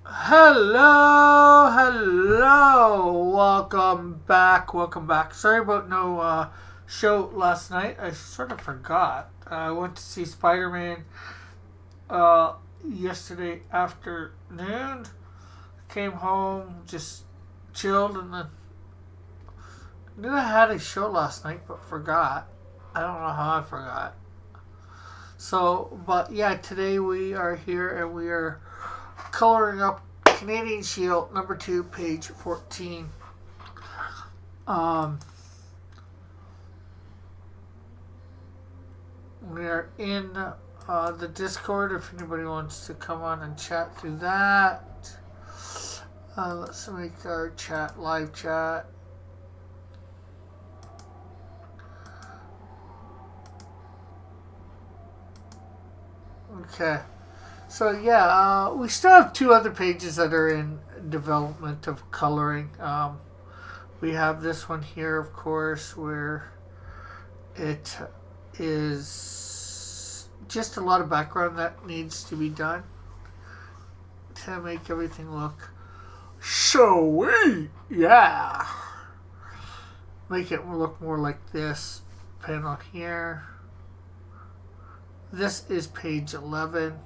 Hello, welcome back. Sorry about no show last night. I sort of forgot. I went to see Spider-Man uh, yesterday afternoon. Came home, just chilled, and then knew I had a show last night, but forgot. I don't know how I forgot. So, but yeah, today we are here and we are coloring up Canadian Shield #2, page 14. Um, we are in the Discord if anybody wants to come on and chat through that. Let's make our chat live chat. Okay. So yeah, we still have two other pages that are in development of coloring. We have this one here, of course, where it is just a lot of background that needs to be done to make everything look showy. Yeah. Make it look more like this panel here. This is page 11.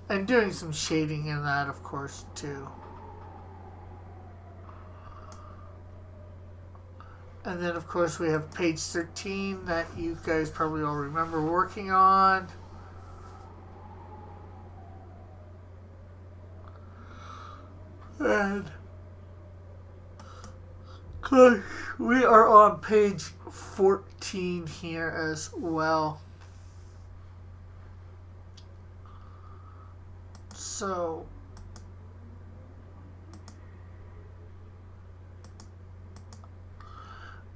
And doing some shading in that, of course, too. And then, of course, we have page 13 that you guys probably all remember working on. And gosh, we are on page 14 here as well. So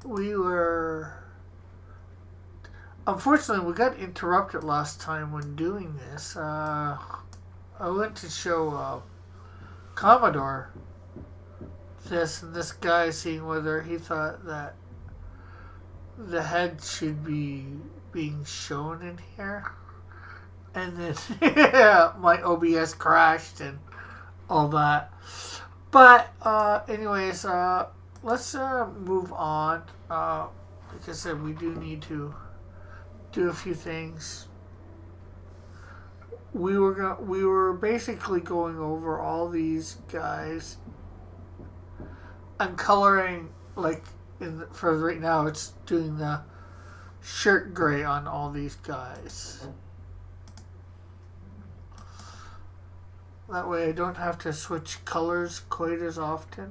we were, unfortunately, we got interrupted last time when doing this. I went to show Commodore this, and this guy seeing whether he thought that the head should be being shown in here. And then my OBS crashed and all that. But anyways, let's move on. Like I said, we do need to do a few things. We were basically going over all these guys and coloring, like for right now, it's doing the shirt gray on all these guys. That way I don't have to switch colors quite as often.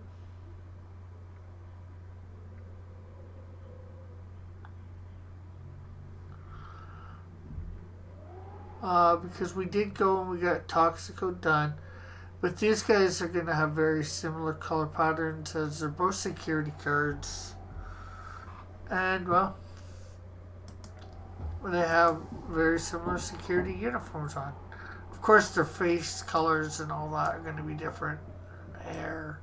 Because we did go and we got Toxico done. But these guys are going to have very similar color patterns as they're both security cards. And, well, they have very similar security uniforms on. Of course, their face colors and all that are going to be different. Hair.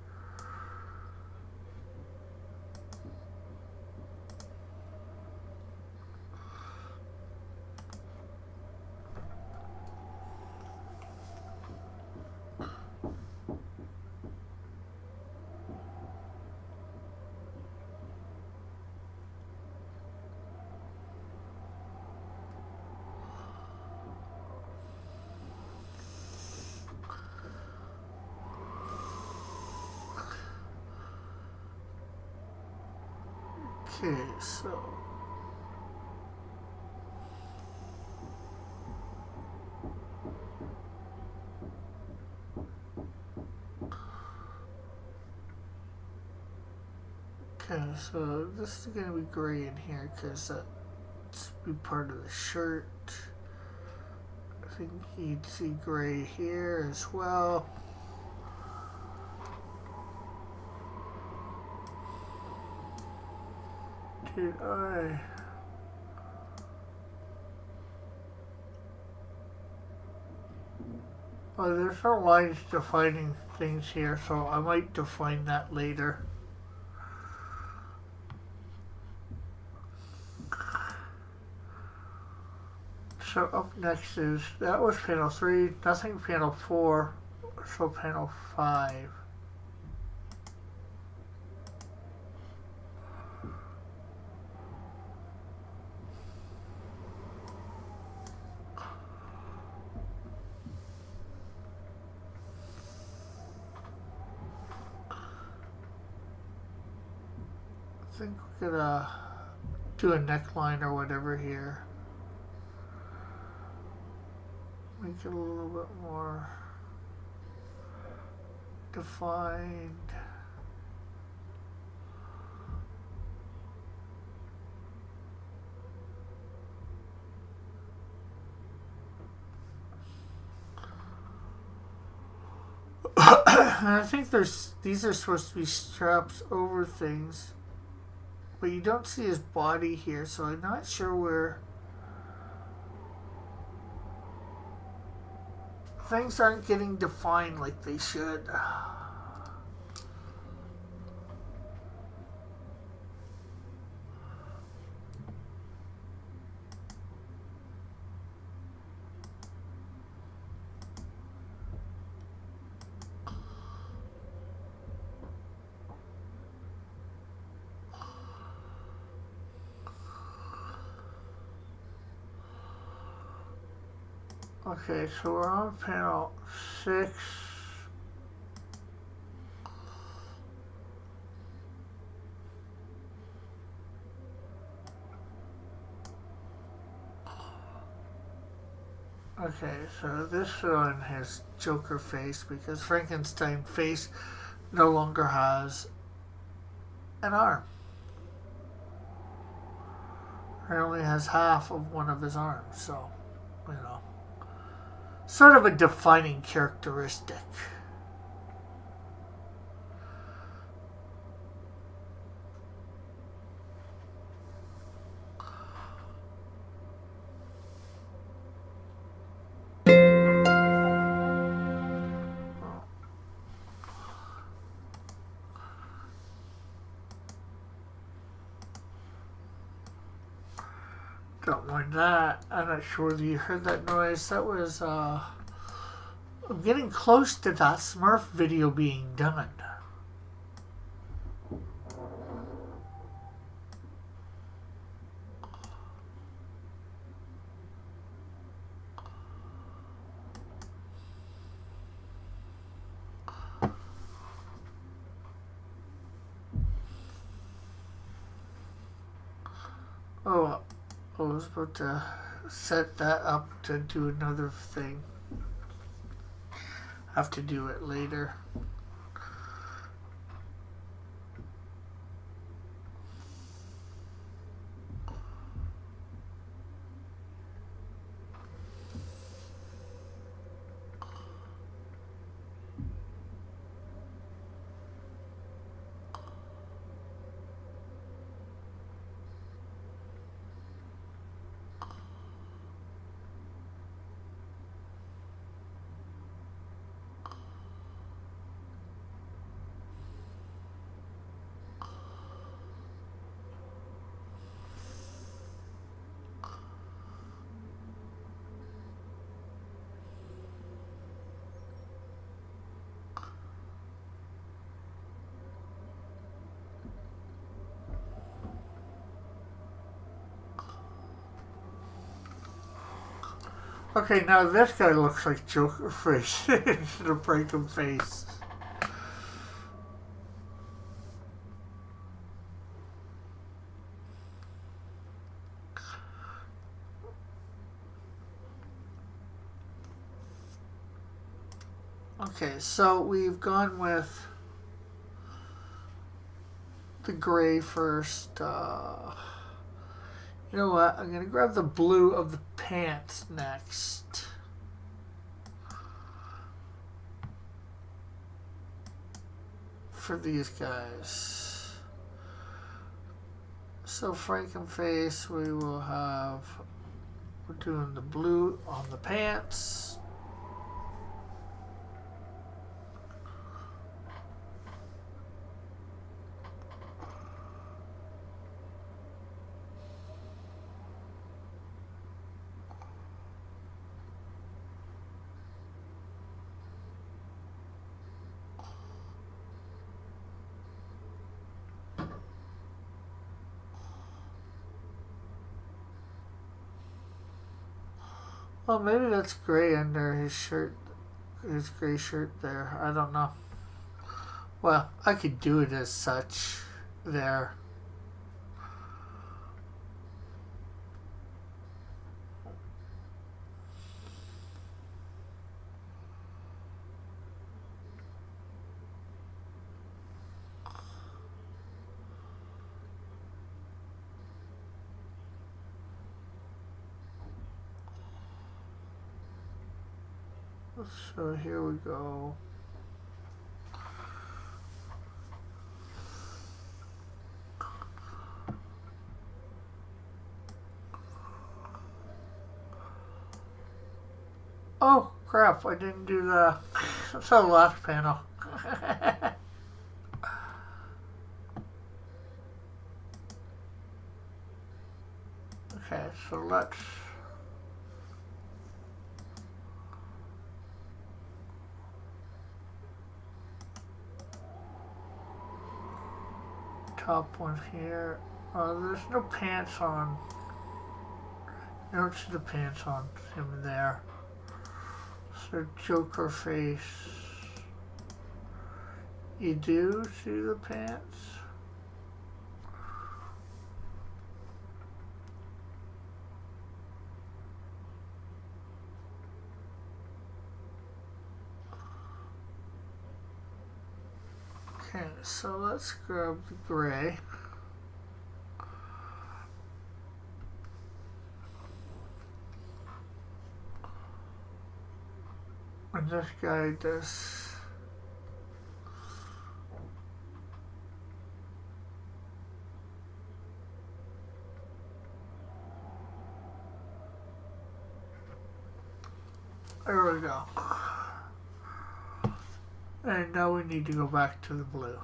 Okay, so this is going to be gray in here because that's be part of the shirt. I think you'd see gray here as well. Did I? Oh, there's no lines defining things here, so I might define that later. So up next is, that was panel 3, nothing panel 4. show panel 5. I think we could do a neckline or whatever here. Make it a little bit more defined. And I think these are supposed to be straps over things, but you don't see his body here, so I'm not sure where things aren't getting defined like they should. Okay, so we're on panel 6. Okay, so this one has Joker face because Frankenstein face no longer has an arm. He only has half of one of his arms, so, you know. Sort of a defining characteristic. Don't mind that. I'm not sure whether you heard that noise. That was, I'm getting close to that Smurf video being done. Oh, I was about to set that up to do another thing. Have to do it later. Okay, now this guy looks like Joker face instead of Frankenface. Okay, so we've gone with the gray first. You know what? I'm going to grab the blue of the pants next. For these guys. So Frankenface, we will have, we're doing the blue on the pants. Well, maybe that's gray under his shirt, his gray shirt there. I don't know. Well, I could do it as such there. So here we go. Oh crap, I didn't do the left panel. Okay, so let's top one here. There's no pants on. You don't see the pants on him there. So Joker face. You do see the pants? Okay, so let's grab the gray. And this guy does. There we go. And now we need to go back to the blue.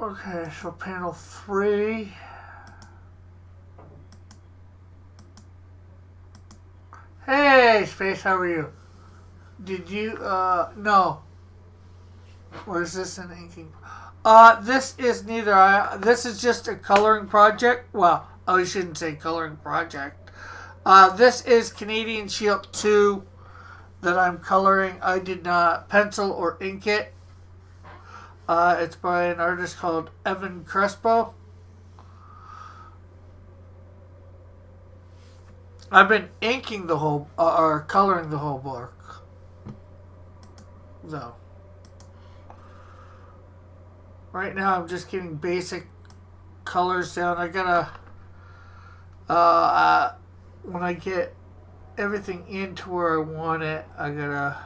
Okay, so panel 3. Hey, Space, how are you? Did you, no. Or is this an inking? This is neither. This is just a coloring project. Well, I shouldn't say coloring project. This is Canadian Shield 2 that I'm coloring. I did not pencil or ink it. It's by an artist called Evan Crespo. I've been inking the whole, or coloring the whole book, though. Right now I'm just getting basic colors down. I gotta, when I get everything into where I want it, I gotta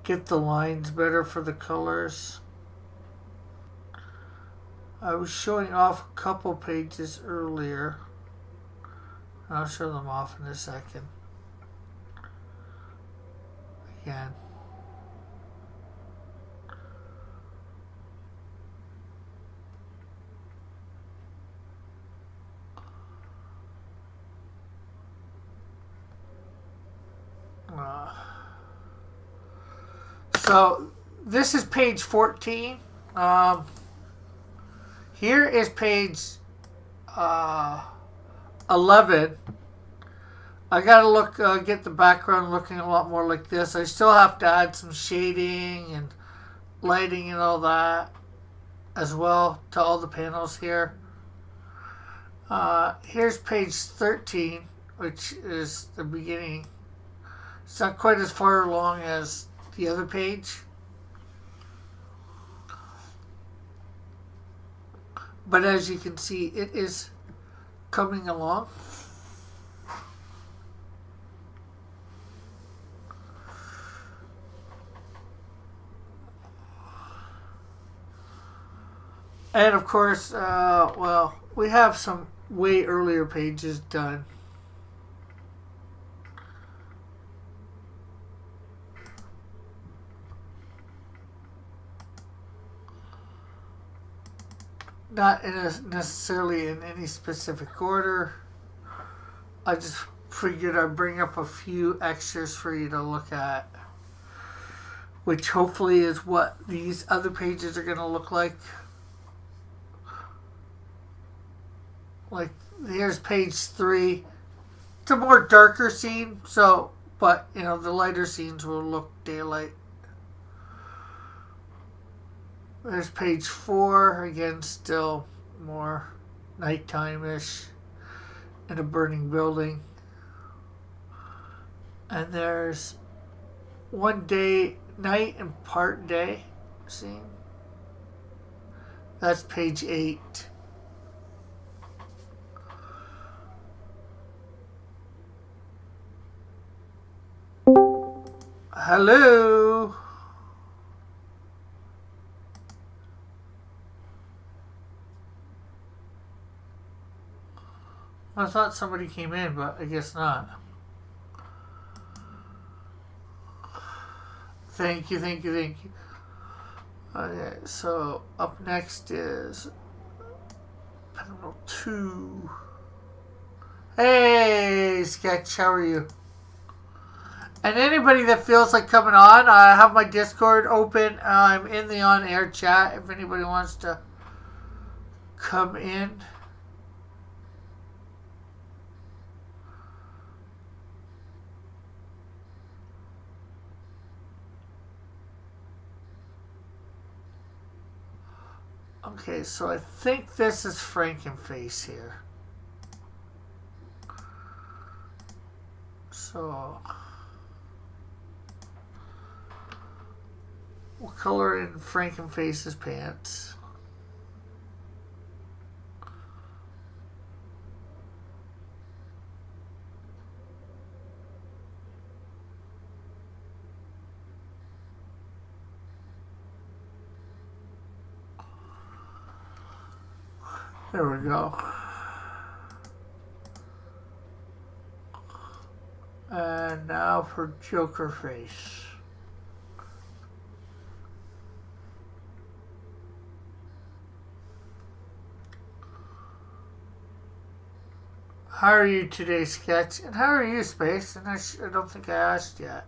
get the lines better for the colors. I was showing off a couple pages earlier. I'll show them off in a second. Again. So this is page 14. Here is page 11. I gotta look, get the background looking a lot more like this. I still have to add some shading and lighting and all that as well to all the panels here. Here's page 13, which is the beginning. It's not quite as far along as the other page. But as you can see, it is coming along. And of course, well, we have some way earlier pages done. Not necessarily in any specific order. I just figured I'd bring up a few extras for you to look at, which hopefully is what these other pages are going to look like. Like Here's page 3. It's a more darker scene, so, but, you know, the lighter scenes will look daylight. There's page 4. Again, still more nighttime-ish in a burning building. And there's one day, night and part day scene. That's page 8. Hello? I thought somebody came in, but I guess not. Thank you, thank you, thank you. Okay, so up next is panel 2. Hey, Sketch, how are you? And anybody that feels like coming on, I have my Discord open. I'm in the on-air chat if anybody wants to come in. Okay, so I think this is Frankenface here. So we'll color in Frankenface's pants. There we go. And now for Joker face. How are you today, Sketch? And how are you, Space? And I don't think I asked yet.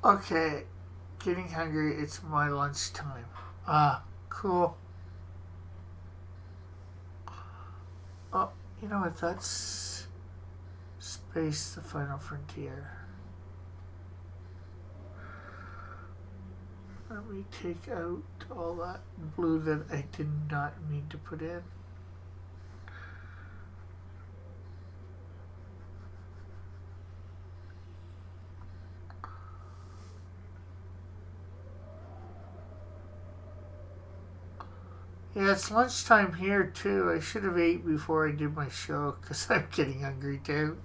Okay, getting hungry. It's my lunchtime. Ah, cool. Oh, you know what? That's Space, the Final Frontier. Let me take out all that blue that I did not mean to put in. Yeah, it's lunchtime here too. I should have ate before I did my show because I'm getting hungry too.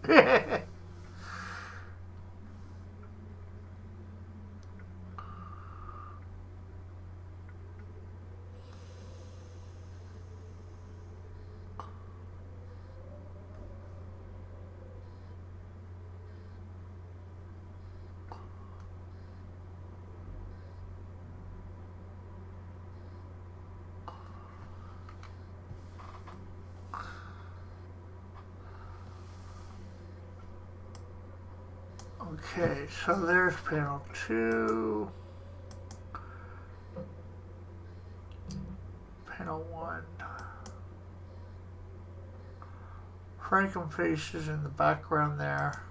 Okay, so there's panel 2. Panel 1. Frankenface is in the background there.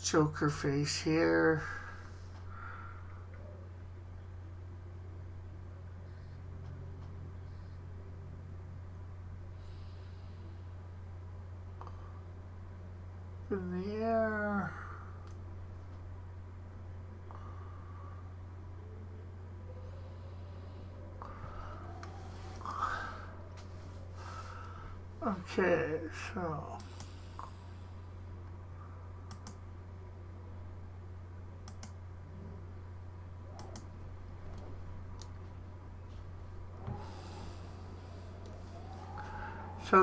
Joker face here. in the air. Okay, so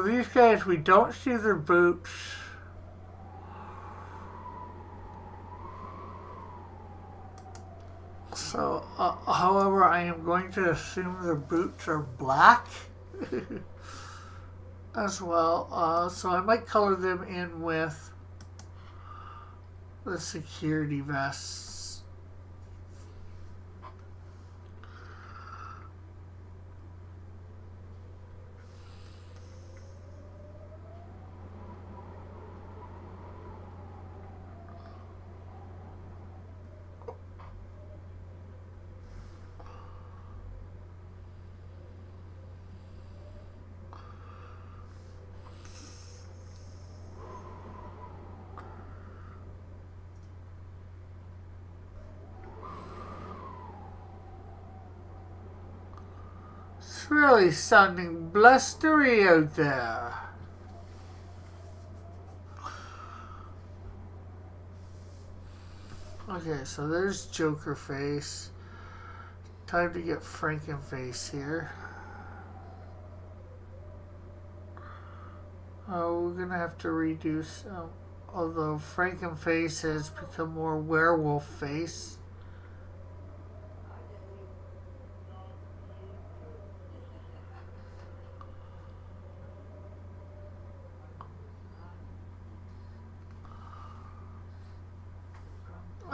these guys, we don't see their boots. So, however, I am going to assume their boots are black as well. So I might color them in with the security vests. It's really sounding blustery out there. Okay, so there's Joker face. Time to get Frankenface here. Oh, we're gonna have to reduce. Although Frankenface has become more werewolf face.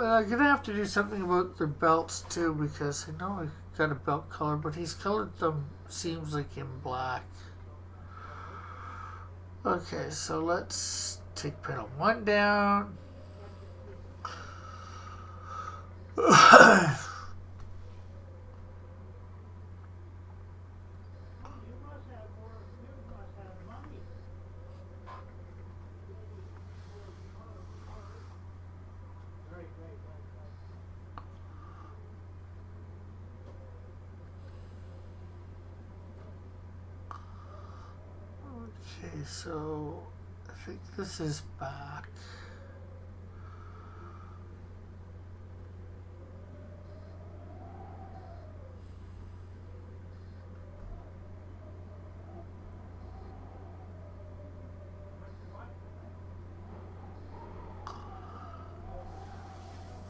I'm gonna have to do something about their belts too, because I know I got a belt color, but he's colored them, seems like in black. Okay, so let's take panel 1 down. Okay, so I think this is back.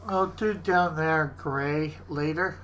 I'll do down there gray later.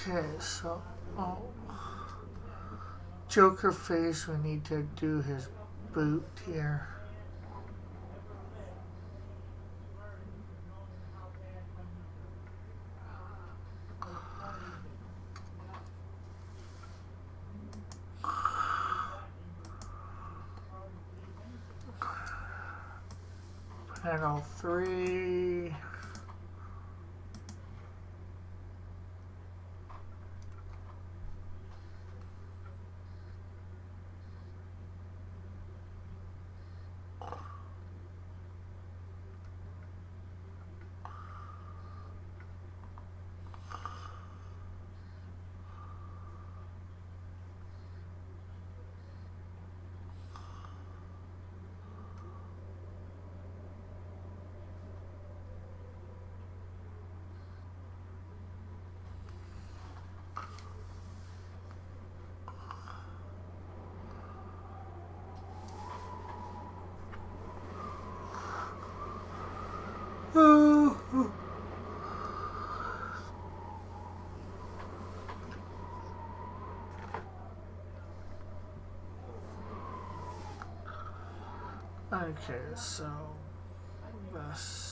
Okay, so Joker face, we need to do his boot here. Panel 3. Okay, so best.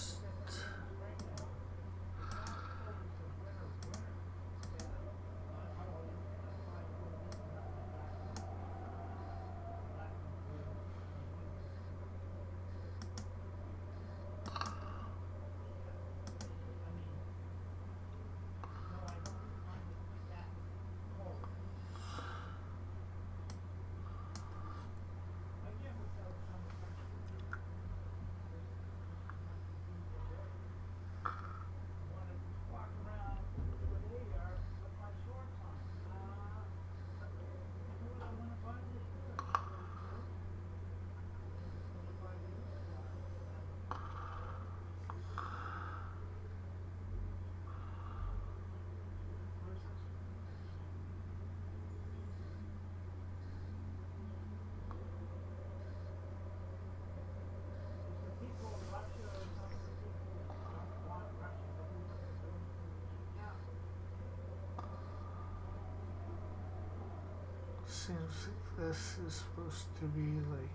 Seems like this is supposed to be like.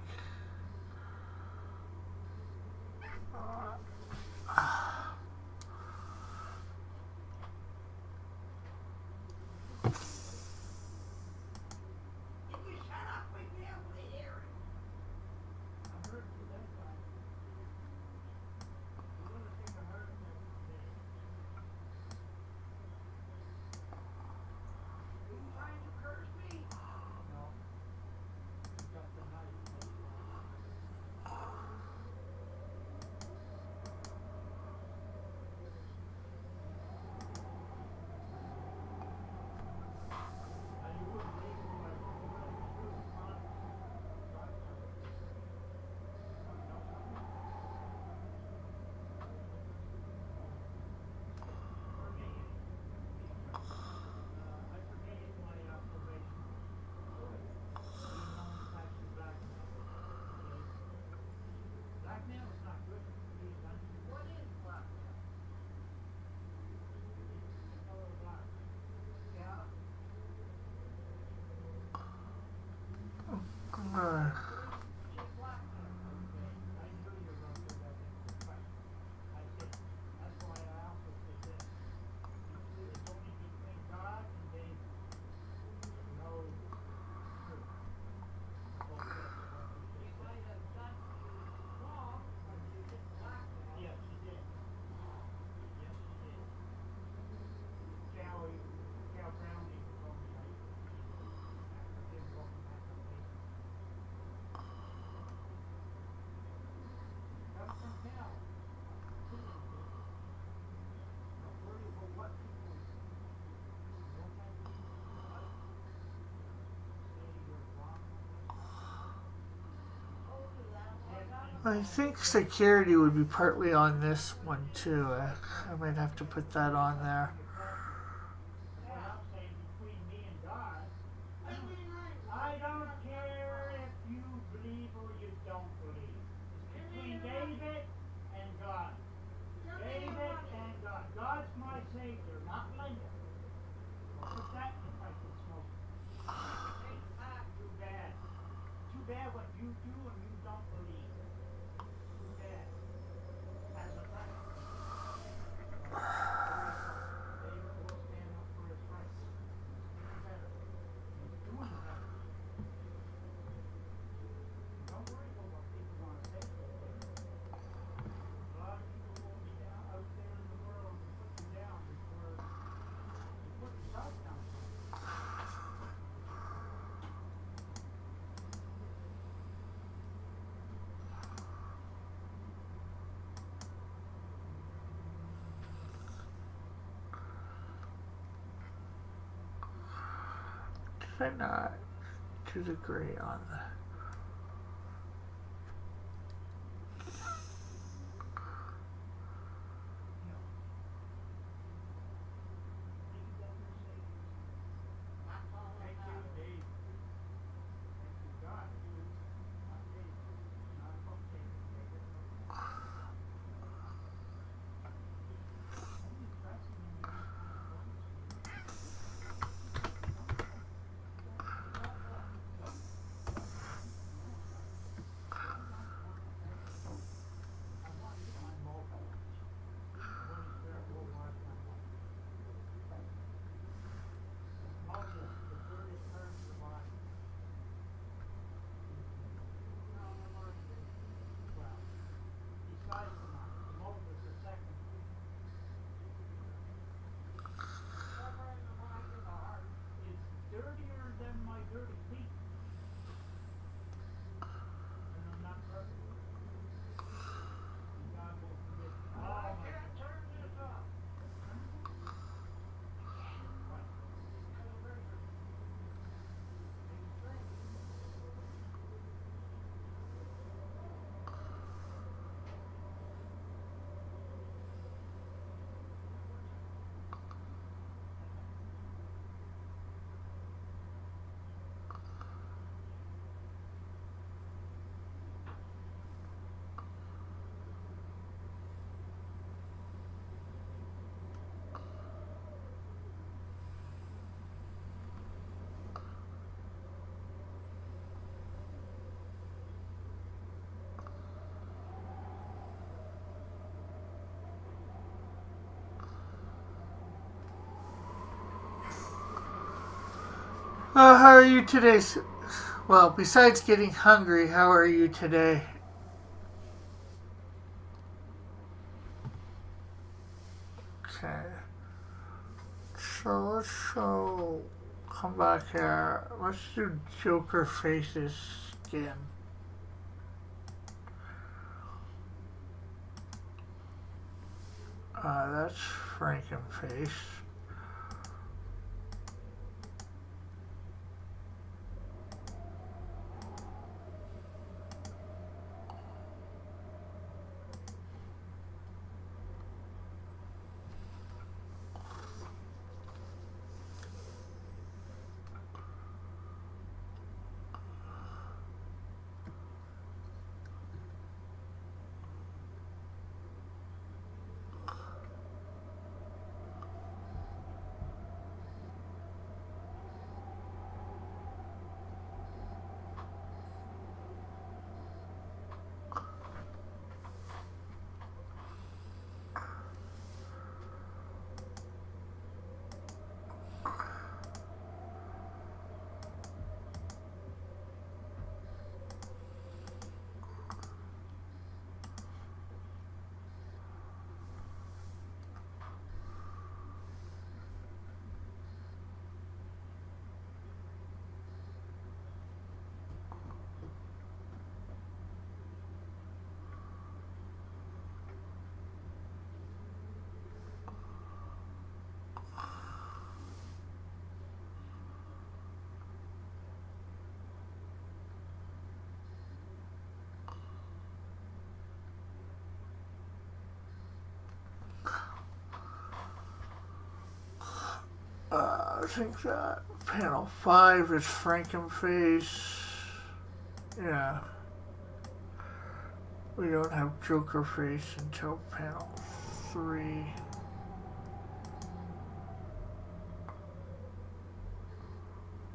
Uh, I think security would be partly on this one too. I might have to put that on there. Did I not do the gray on the? How are you today? Well, besides getting hungry, how are you today? Okay. So come back here. Let's do Joker faces again. That's Frankenface. I think that panel 5 is Frankenface. Yeah. We don't have Joker face until panel 3.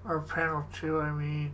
Or panel 2, I mean.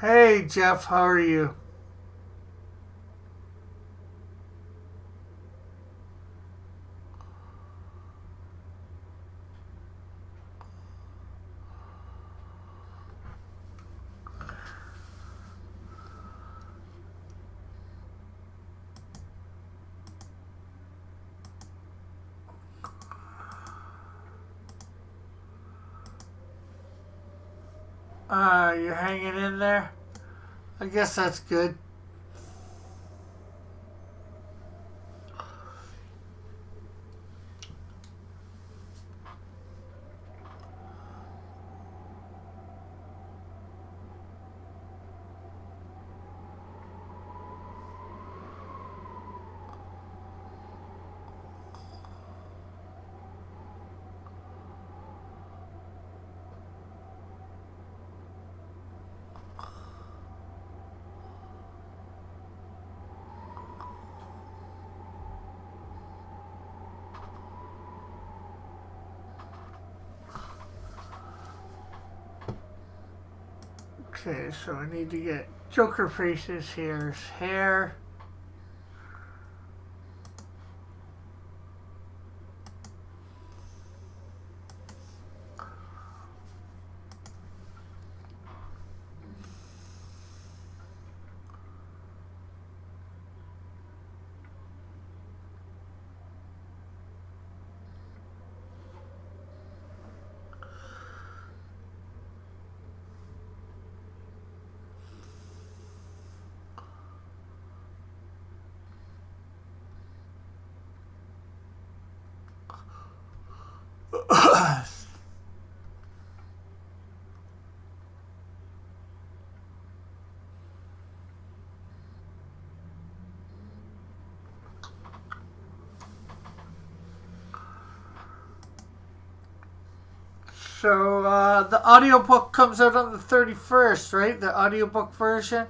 Hey, Jeff, how are you? You hanging in there? I guess that's good. Okay, so I need to get Joker Face's hair. So the audiobook comes out on the 31st, right? The audiobook version.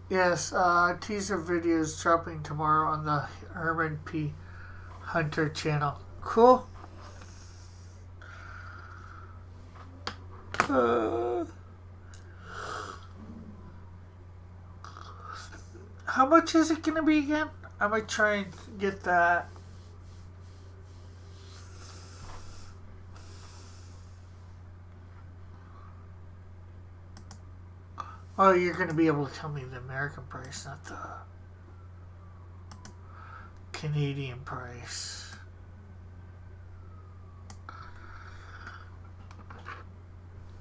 Yes, teaser video is dropping tomorrow on the Herman P. Hunter channel. Cool. How much is it going to be again? I might try and get that. Oh, you're going to be able to tell me the American price, not the Canadian price.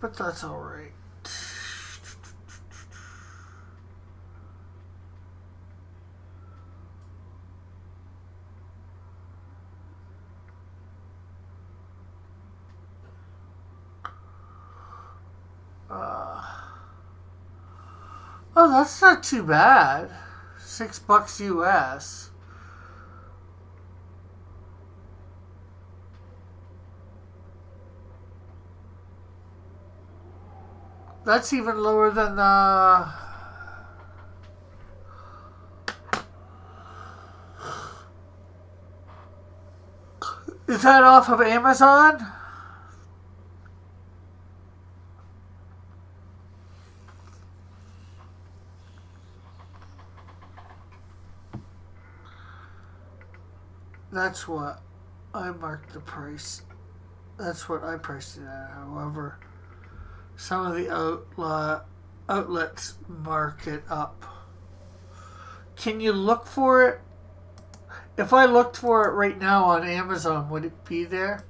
But that's alright. Oh, that's not too bad. $6 US. That's even lower than the... Is that off of Amazon? That's what I marked the price. That's what I priced it at. However, some of the outlets mark it up. Can you look for it? If I looked for it right now on Amazon, would it be there?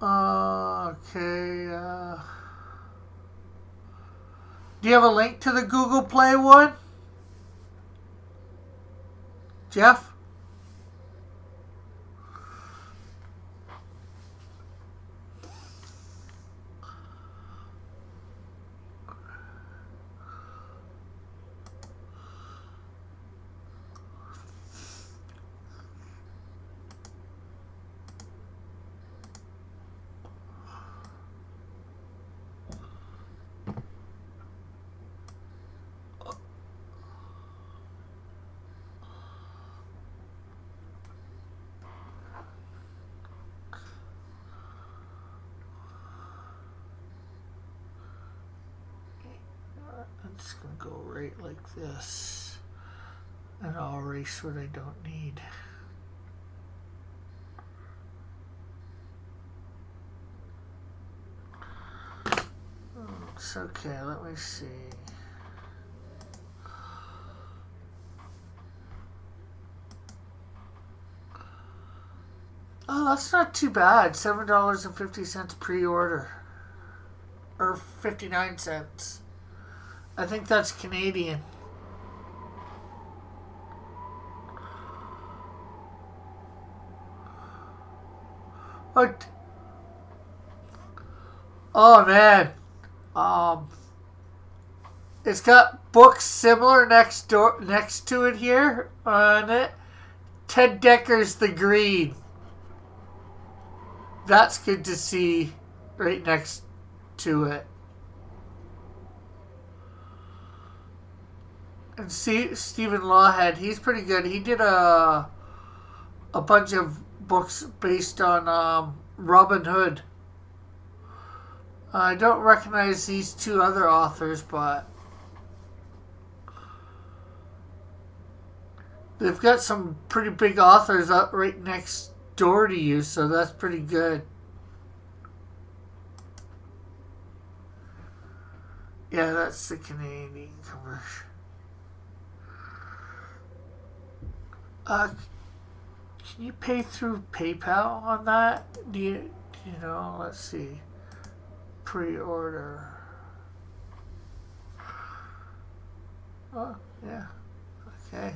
Okay. Do you have a link to the Google Play one? Jeff? I'm just going to go right like this. And I'll erase what I don't need. It's okay, let me see. Oh, that's not too bad. $7.50 pre-order. Or 59 cents. I think that's Canadian. What? Oh man. It's got books similar next to it here on it. Ted Decker's The Green. That's good to see right next to it. And see, Stephen Lawhead, he's pretty good. He did a bunch of books based on Robin Hood. I don't recognize these two other authors, but they've got some pretty big authors up right next door to you, so that's pretty good. Yeah, that's the Canadian conversion. Can you pay through PayPal on that? Do you know? Let's see. Pre-order. Oh, yeah. Okay.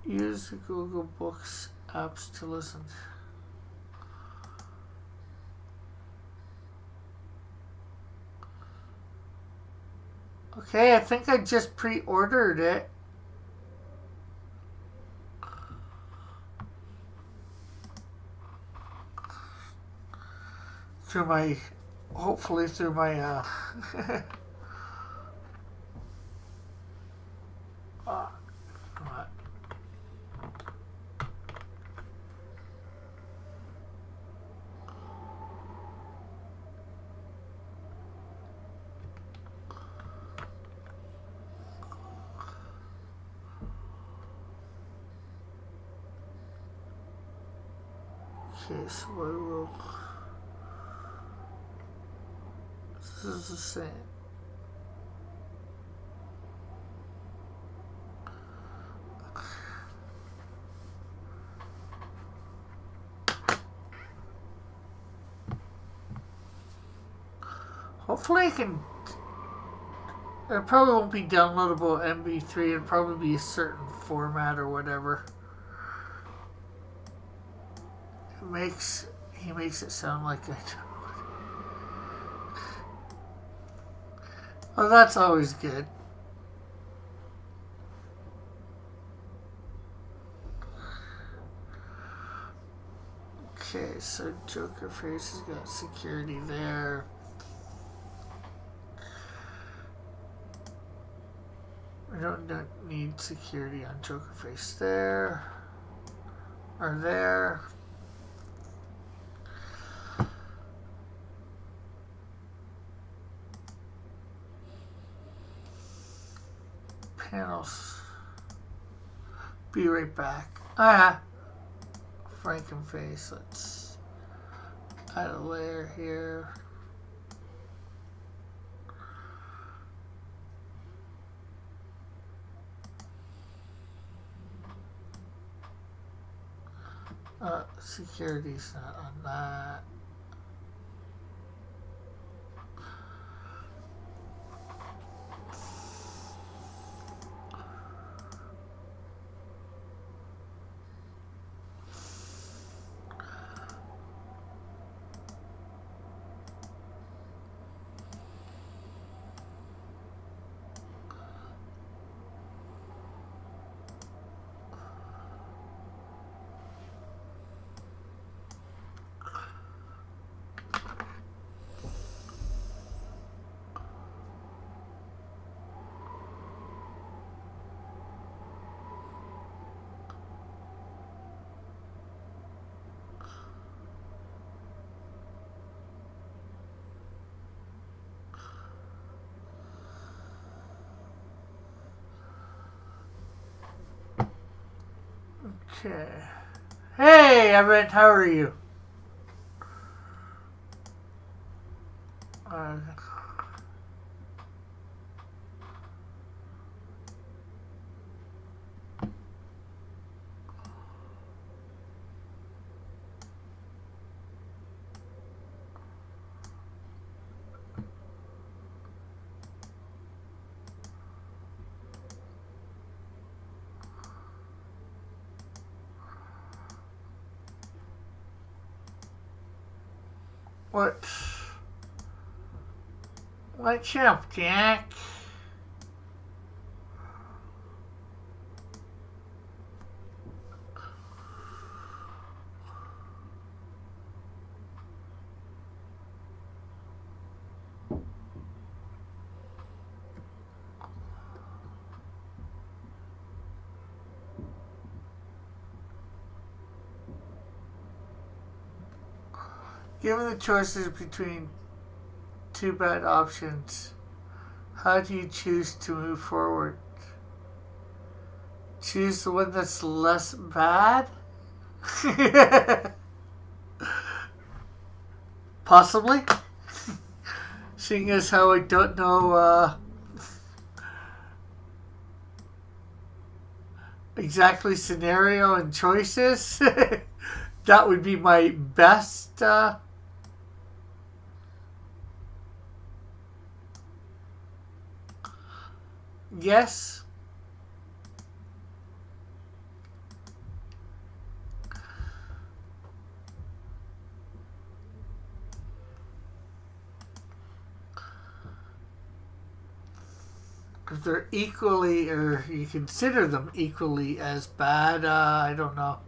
Use the Google Books apps to listen. Okay, I think I just pre-ordered it. Hopefully through my okay, so I will. This is the same. Hopefully I can. It probably won't be downloadable MP3. It'll probably be a certain format or whatever. He makes it sound like I do. Oh, that's always good. Okay, so Joker Face has got security there. We don't need security on Joker Face there. Or there. Panels. Be right back. Frankenface. Let's add a layer here. Security's not on that. Okay. Hey, Evan, how are you? Uh, what? What's up, Jack? Given the choices between two bad options, how do you choose to move forward? Choose the one that's less bad? Possibly. Seeing as how I don't know exactly scenario and choices, that would be my best guess. If they're equally, or you consider them equally as bad, I don't know.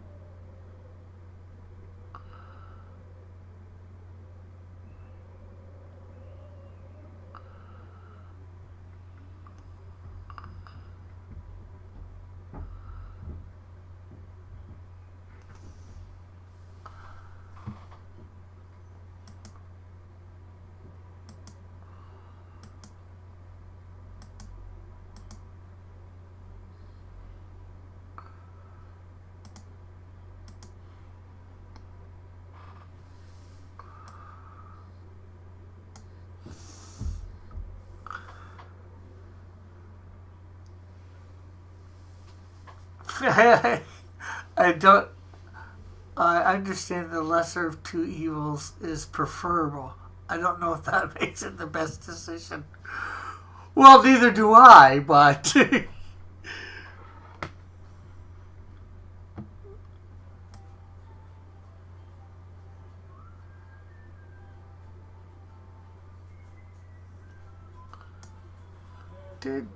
I don't. I understand the lesser of two evils is preferable. I don't know if that makes it the best decision. Well, neither do I, but. Did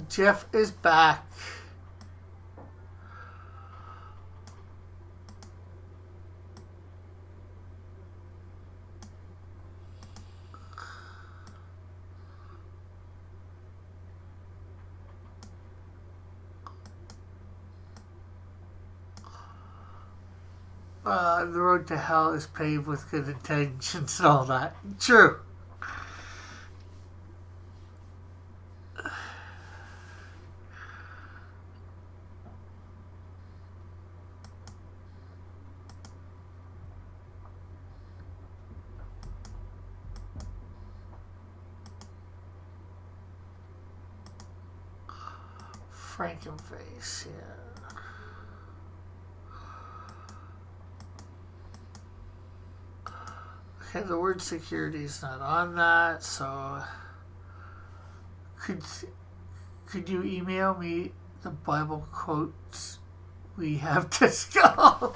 Jeff is back. The road to hell is paved with good intentions and all that. True. Frankenface, yeah. Okay, the word security is not on that, so could you email me the Bible quotes we have discussed?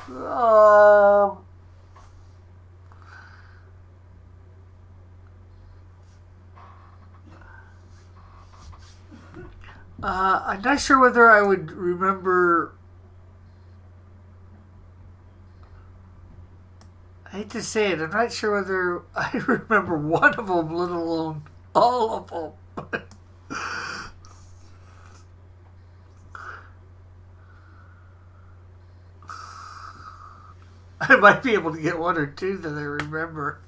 I'm not sure whether I would remember. I hate to say it, I'm not sure whether I remember one of them, let alone all of them. I might be able to get one or two that I remember.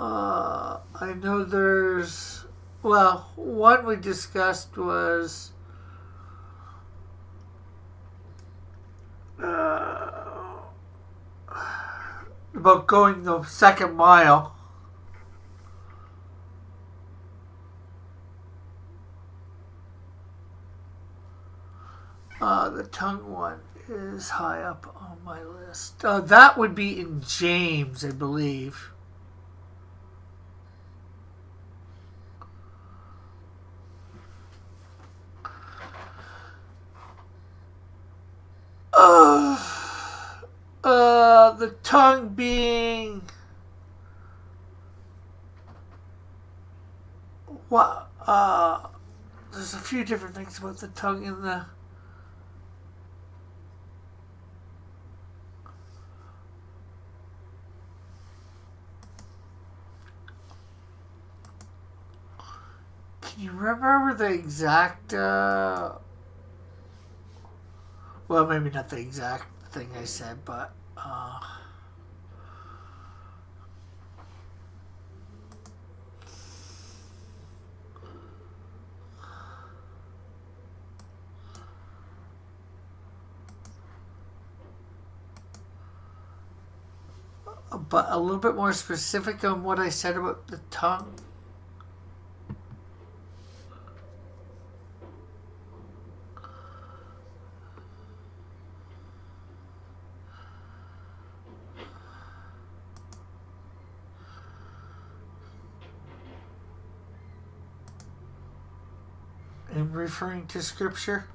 I know there's. Well, one we discussed was. About going the second mile. The tongue one is high up on my list. That would be in James, I believe. The tongue being what? There's a few different things about the tongue in the. Can you remember the exact? Well, maybe not the exact thing I said, but. But a little bit more specific on what I said about the tongue. In referring to scripture.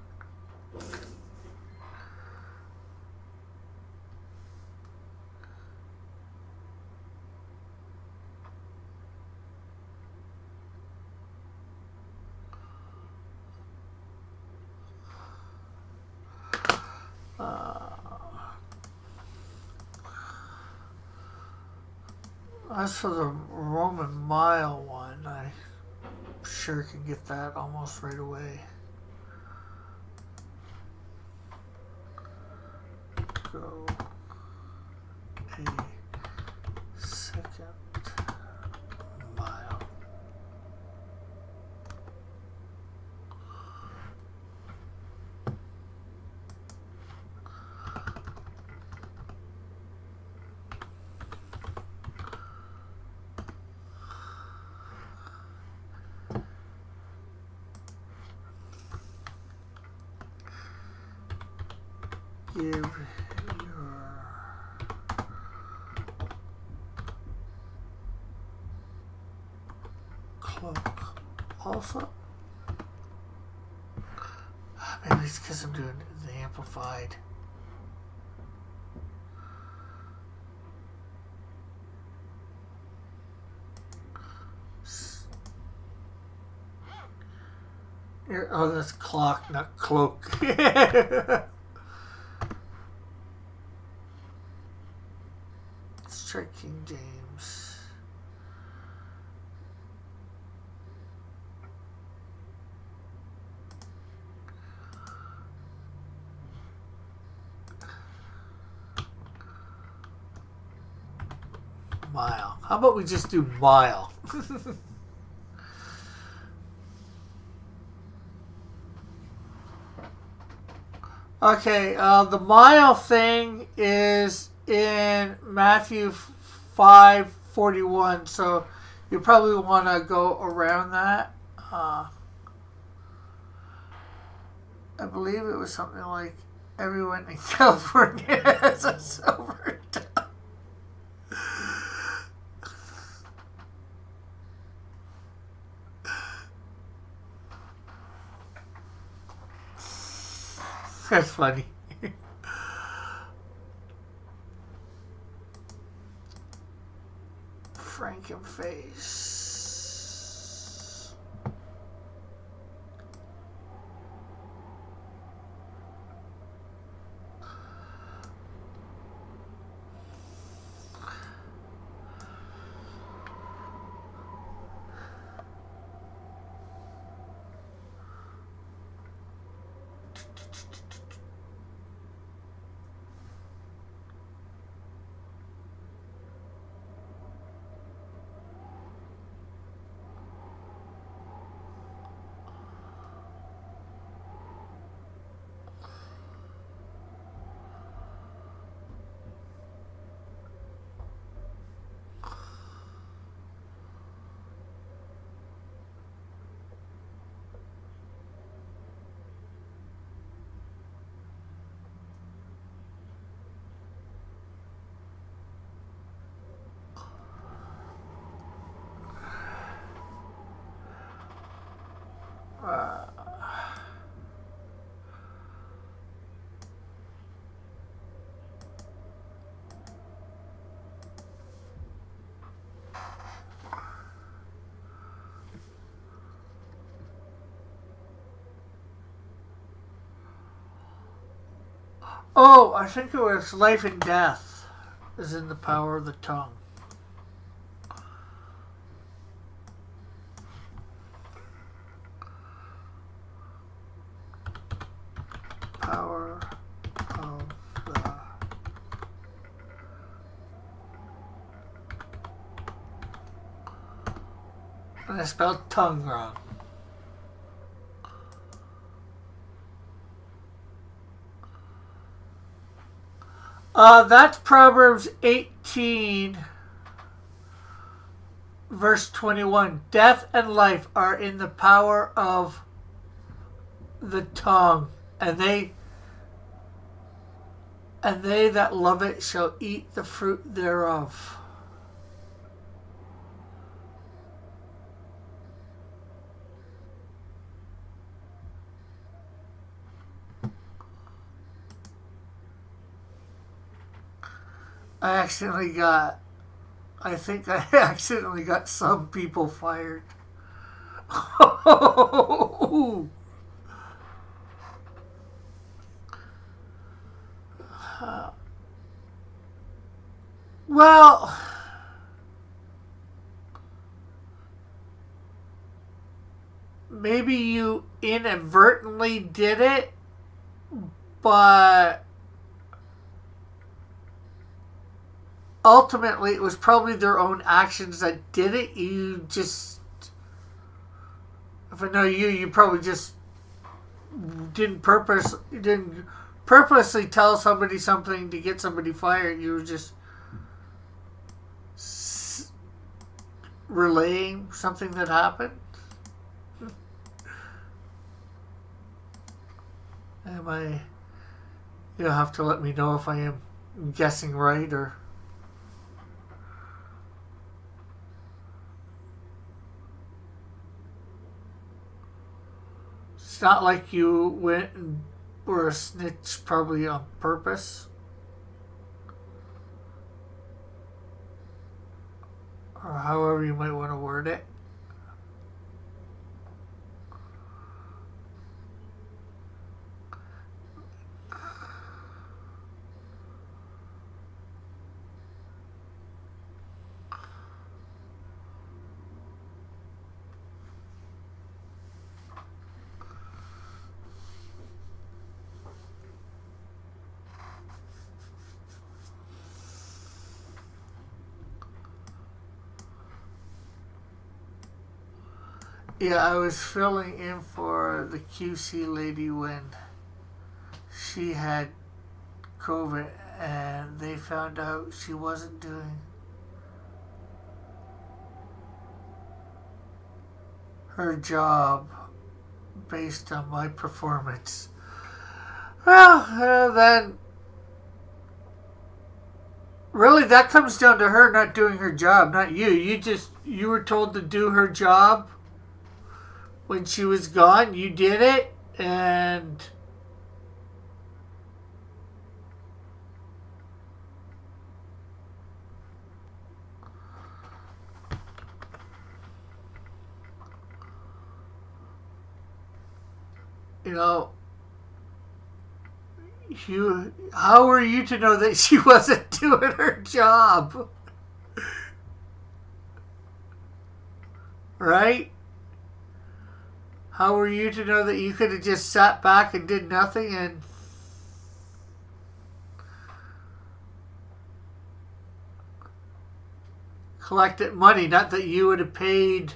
As for the Roman mile one, I sure can get that almost right away. Go a second mile. Give your cloak also. Maybe it's because I'm doing the amplified. Oh, that's clock, not cloak. Let's try King James. Mile. How about we just do mile? Okay, the mile thing is in Matthew 5:41, so you probably want to go around that. I believe it was something like everyone in California has a silver tongue. That's funny. Frankenface. Uh, oh, I think it was life and death is in the power of the tongue. Power of the... And I spelled tongue wrong. That's Proverbs 18, verse 21. Death and life are in the power of the tongue, and they that love it shall eat the fruit thereof. I think I accidentally got some people fired. Well, maybe you inadvertently did it, but ultimately it was probably their own actions that did it. You just, if I know you probably just didn't purposely tell somebody something to get somebody fired. You were just relaying something that happened. You'll have to let me know if I am guessing right or... It's not like you went and were a snitch probably on purpose. Or however you might want to word it. Yeah, I was filling in for the QC lady when she had COVID and they found out she wasn't doing her job based on my performance. Well, then really that comes down to her not doing her job, not you. You were told to do her job. When she was gone, you did it, and how were you to know that she wasn't doing her job? Right? How were you to know that you could have just sat back and did nothing and collected money? Not that you would have paid,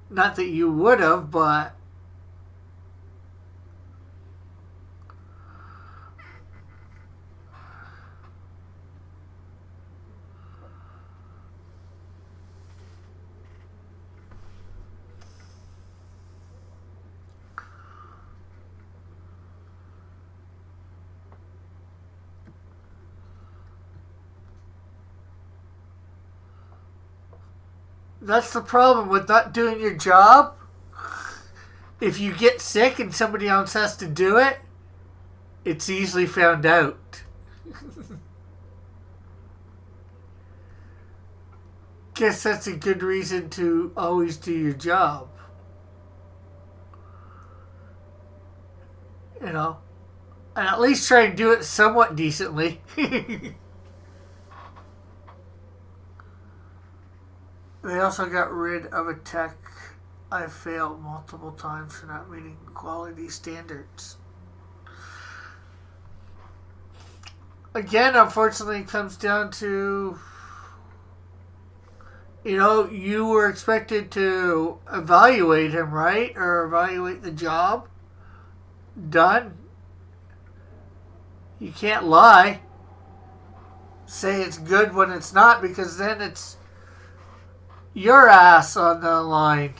not that you would have, but that's the problem with not doing your job. if you get sick and somebody else has to do it, it's easily found out. Guess that's a good reason to always do your job. You know? And at least try and do it somewhat decently. They also got rid of a tech I failed multiple times for not meeting quality standards. Again, unfortunately, it comes down to, you were expected to evaluate him, right? Or evaluate the job done. You can't lie. Say it's good when it's not, because then it's your ass on the line.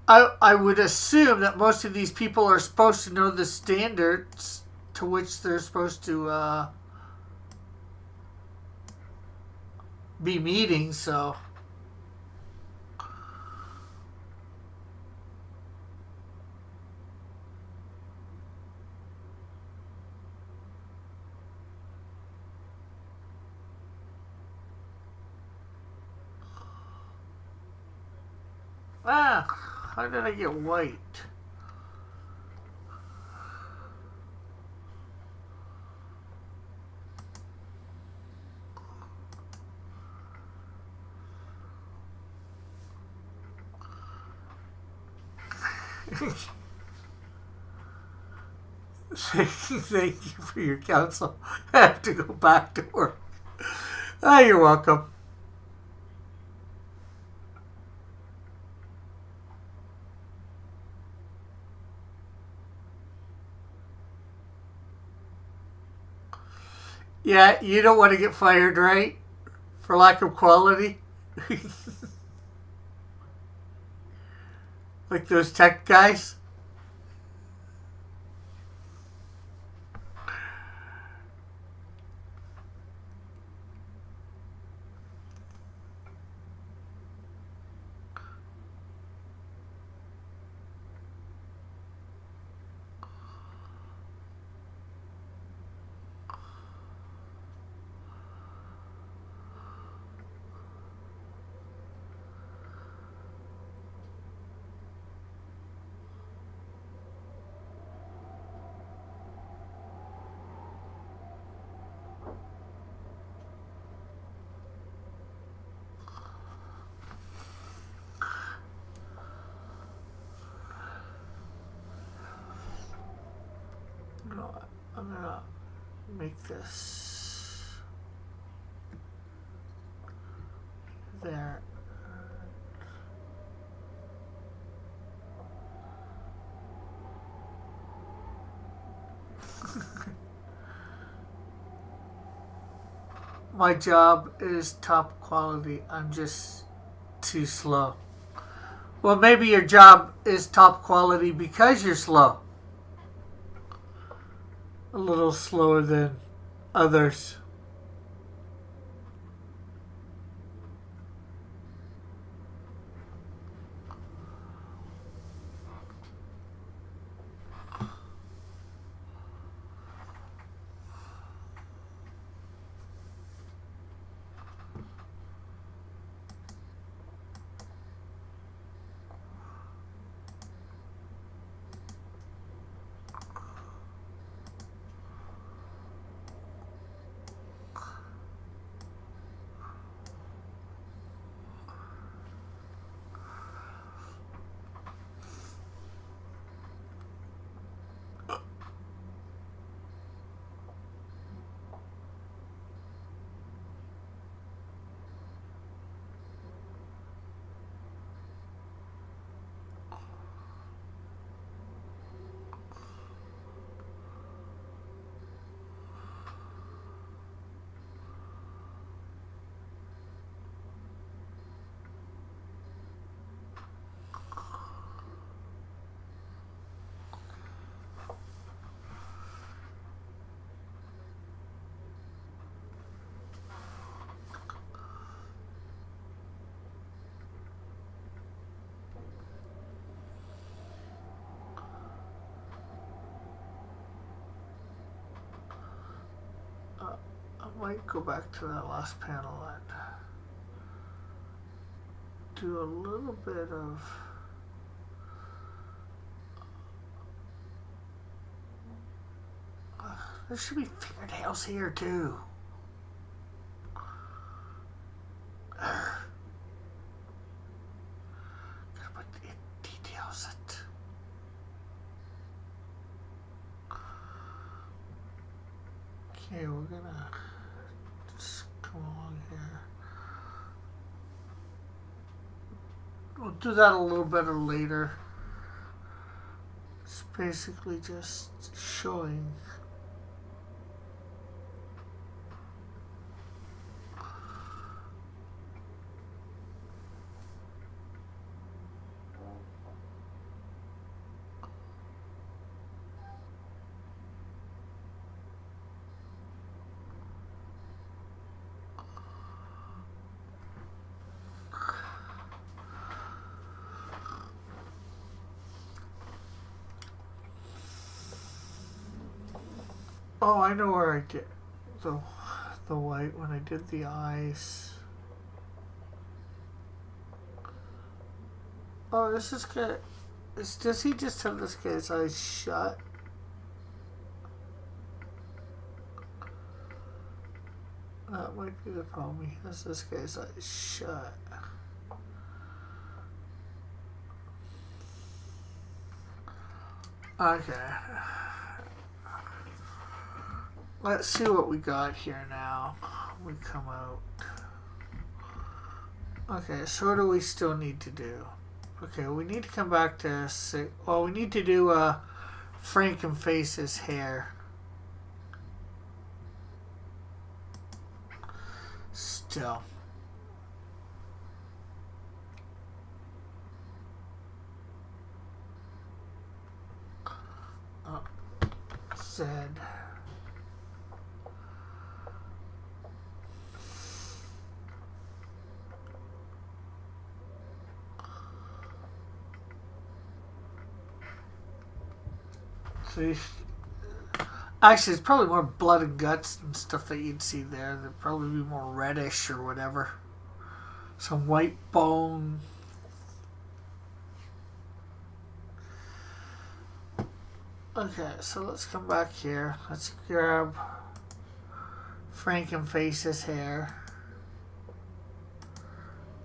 I would assume that most of these people are supposed to know the standards to which they're supposed to be meeting, so. How did I get white? Thank you for your counsel. I have to go back to work. Oh, you're welcome. Yeah, you don't want to get fired, right? For lack of quality? Like those tech guys? I'm gonna make this there. My job is top quality. I'm just too slow. Well, maybe your job is top quality because you're slow. A little slower than others. might go back to that last panel and do a little bit of there should be fingernails here too. Gotta put the details it. Okay, we're gonna just come along here. We'll do that a little better later. It's basically just showing. Oh, I know where I did the white when I did the eyes. Oh, this is good. Does he just have this guy's eyes shut? That might be the problem. He has this guy's eyes shut. Okay. Let's see what we got here now. We come out. Okay, so what do we still need to do? Okay, we need to come back to we need to do Frankenface's hair. Still. Oh, Zed. Actually, it's probably more blood and guts and stuff that you'd see there. They'd probably be more reddish or whatever. Some white bone. Okay, so let's come back here. Let's grab Frankenface's hair.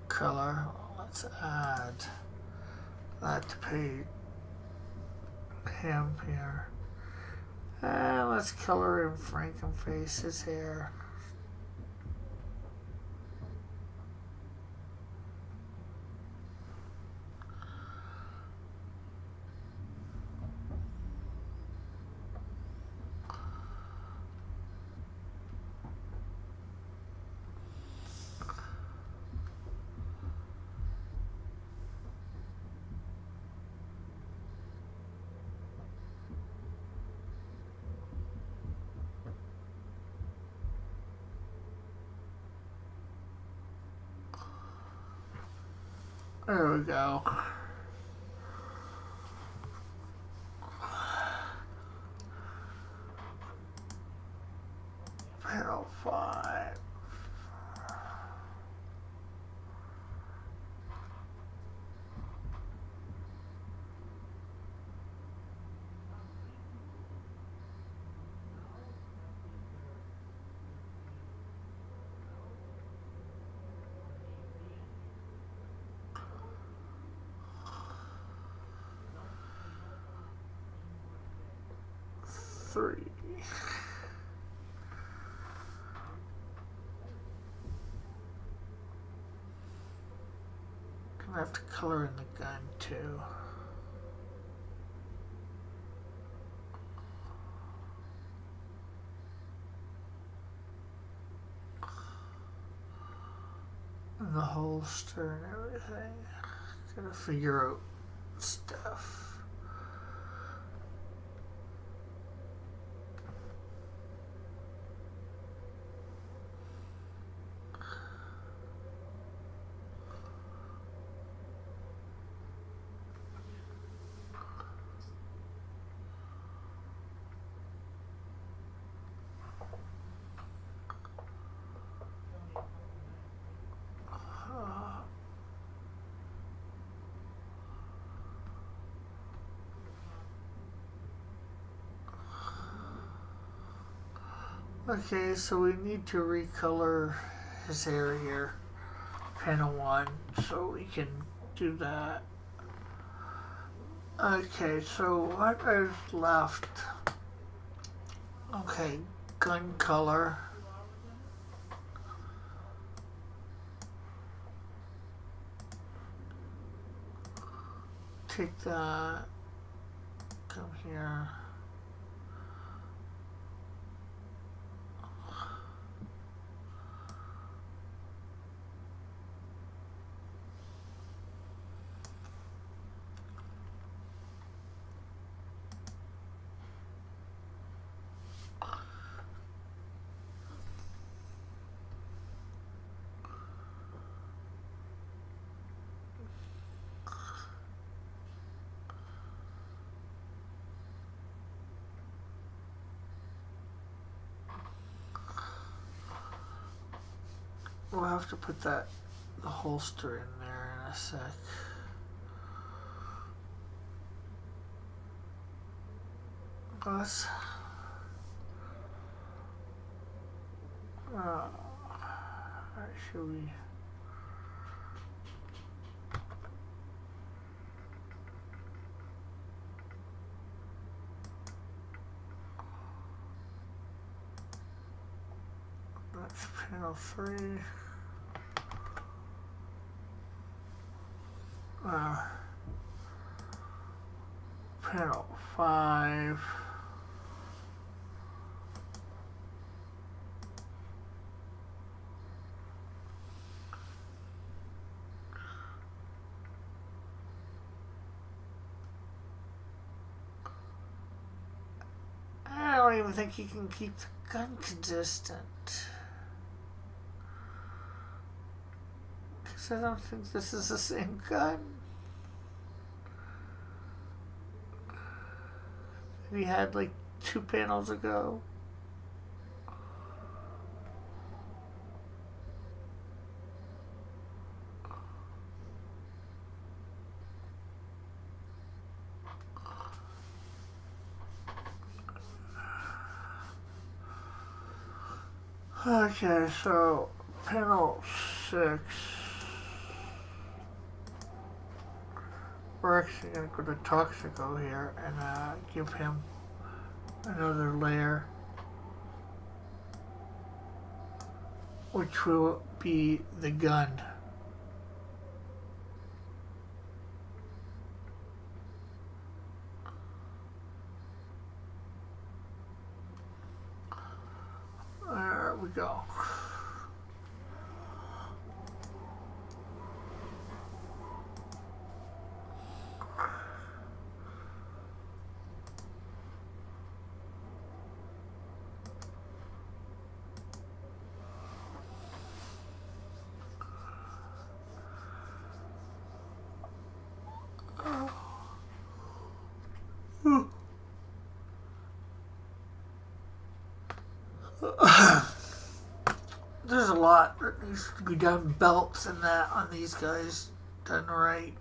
Color. Let's add that to page. Him here. And let's color in Frankenface's hair. There we go. Panel 5. Three. Gonna have to color in the gun too. And the holster and everything. Gotta figure out stuff. Okay, so we need to recolor his hair here. Panel 1, so we can do that. Okay, so what is left? Okay, gun color. Take that. Come here. We'll have to put the holster in there in a sec. Let's should we? That's panel 3. Panel 5. I don't even think you can keep the gun consistent. Because I don't think this is the same gun. We had like 2 panels ago. Okay, so panel 6. We're actually going to go to Toxico here and give him another layer, which will be the gun. There we go. There's a lot that needs to be done, belts and that on these guys done right.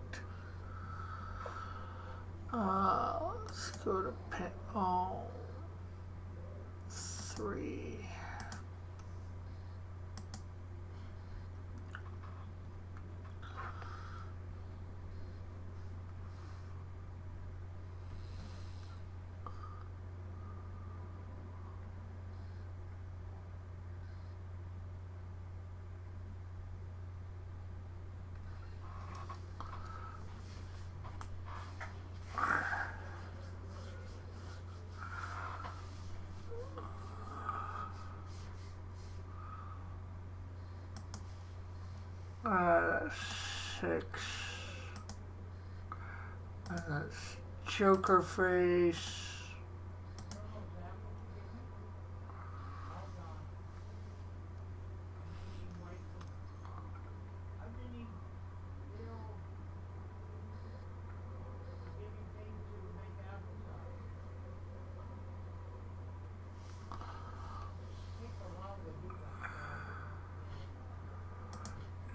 Let's go to panel 3. That's 6. And that's Joker face.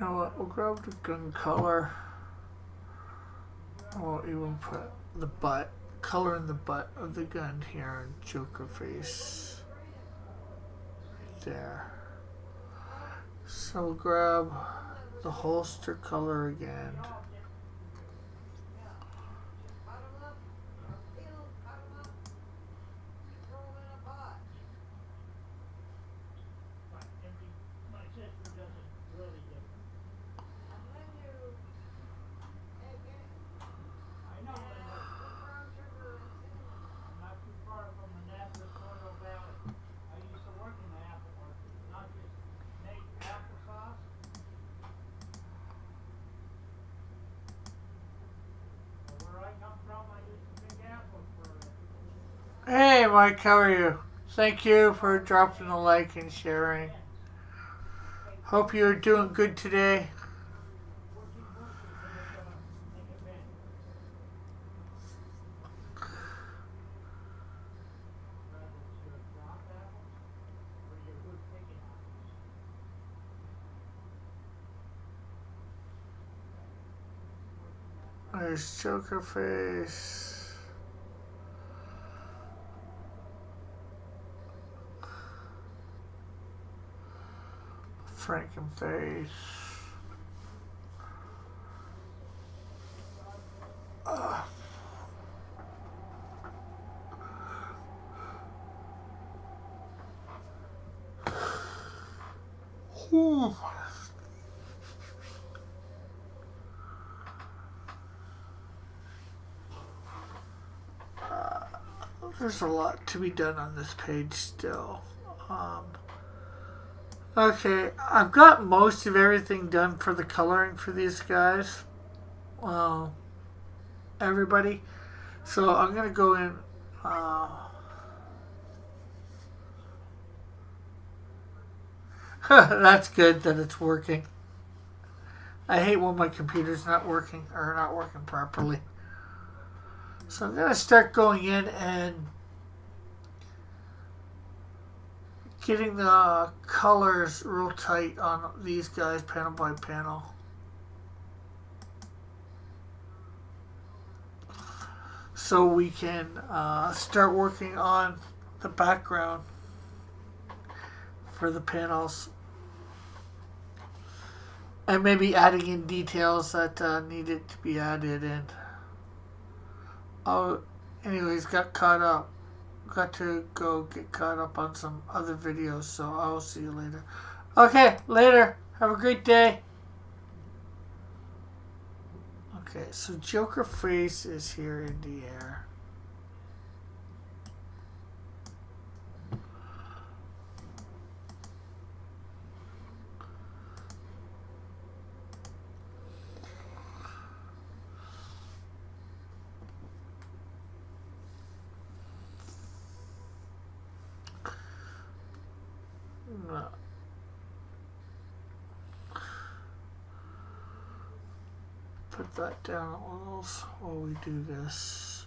You know what, we'll grab the gun color. We'll even put the butt, color in the butt of the gun here, Joker face. there. So we'll grab the holster color again. Hey Mike, how are you? Thank you for dropping a like and sharing. Hope you're doing good today. There's Joker Face. Frankenface. Whew. There's a lot to be done on this page still. Okay, I've got most of everything done for the coloring for these guys. Everybody. So I'm going to go in. That's good that it's working. I hate when my computer's not working or not working properly. So I'm going to start going in and getting the colors real tight on these guys panel by panel. So we can start working on the background for the panels. And maybe adding in details that needed to be added in. Oh, anyways, got caught up. Got to go get caught up on some other videos, so I'll see you later. Okay, later. Have a great day. Okay, so Joker Face is here in the air. No. Put that down a little while we do this.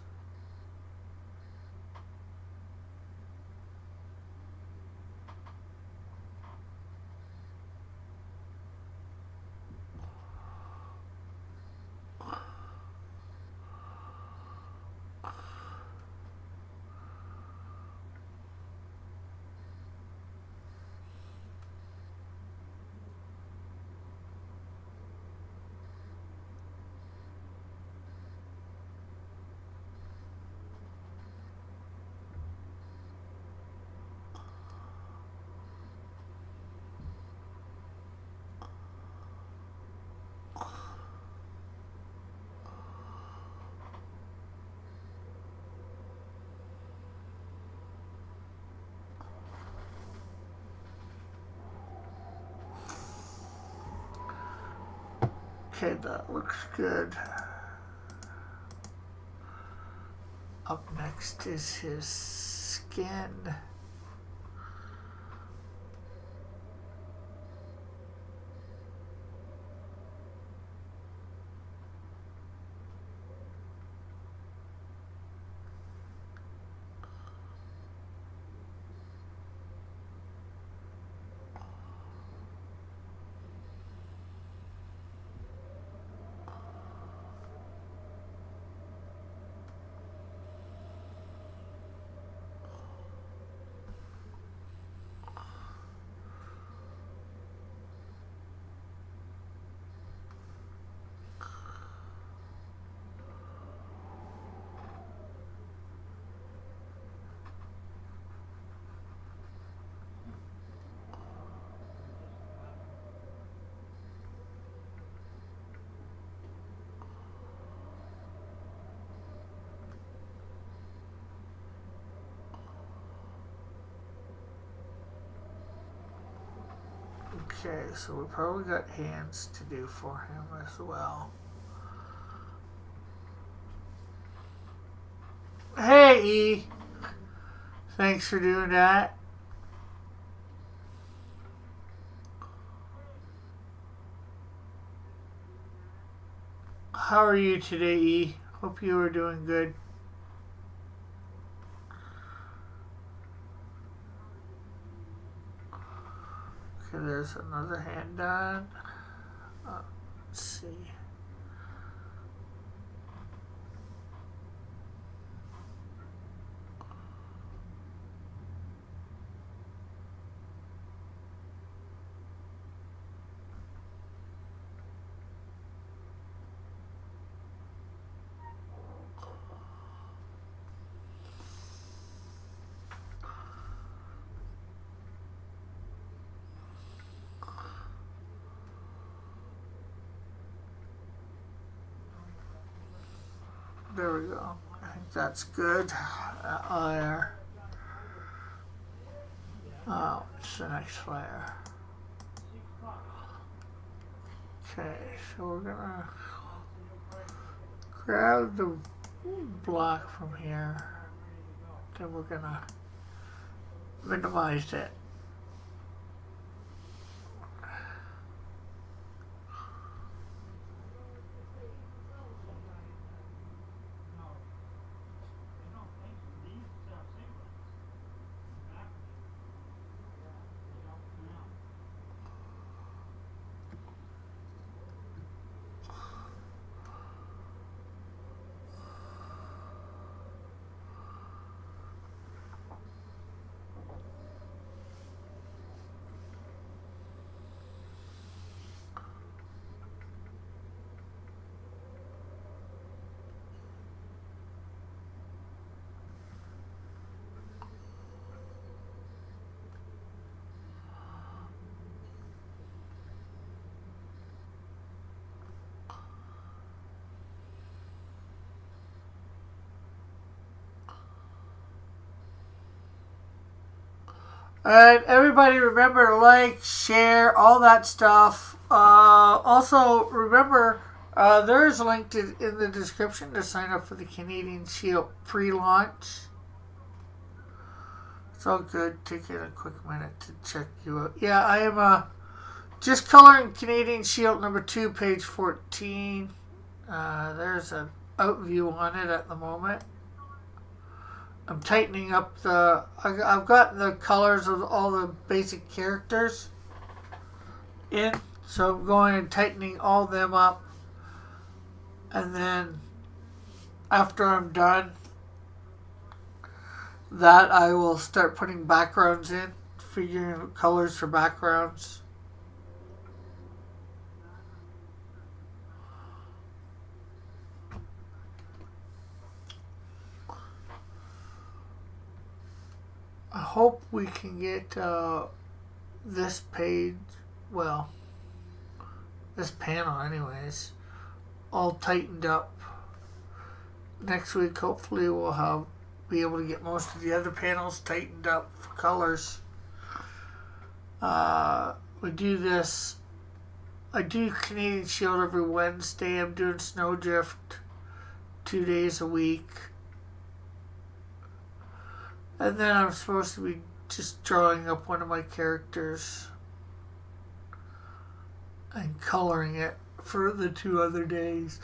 Okay, that looks good. Up next is his skin. Okay, so we probably got hands to do for him as well. Hey, E. Thanks for doing that. How are you today, E? Hope you are doing good. Okay, there's another hand done. Let's see. There we go. I think that's good. Layer. Oh, it's the next layer. Okay, so we're gonna grab the block from here. Then we're gonna minimize it. Alright, everybody remember to like, share, all that stuff. Also, remember, there is a link in the description to sign up for the Canadian Shield pre-launch. It's all good. Taking a quick minute to check you out. Yeah, I am just coloring Canadian Shield number 2, page 14. There's an out view on it at the moment. I'm tightening up I've got the colors of all the basic characters in, so I'm going and tightening all them up, and then after I'm done that, I will start putting backgrounds in, figuring out colors for backgrounds. I hope we can get this page, well, this panel anyways, all tightened up. Next week, hopefully, we'll be able to get most of the other panels tightened up for colors. We do this. I do Canadian Shield every Wednesday. I'm doing Snowdrift 2 days a week. And then I'm supposed to be just drawing up one of my characters and coloring it for the 2 other days.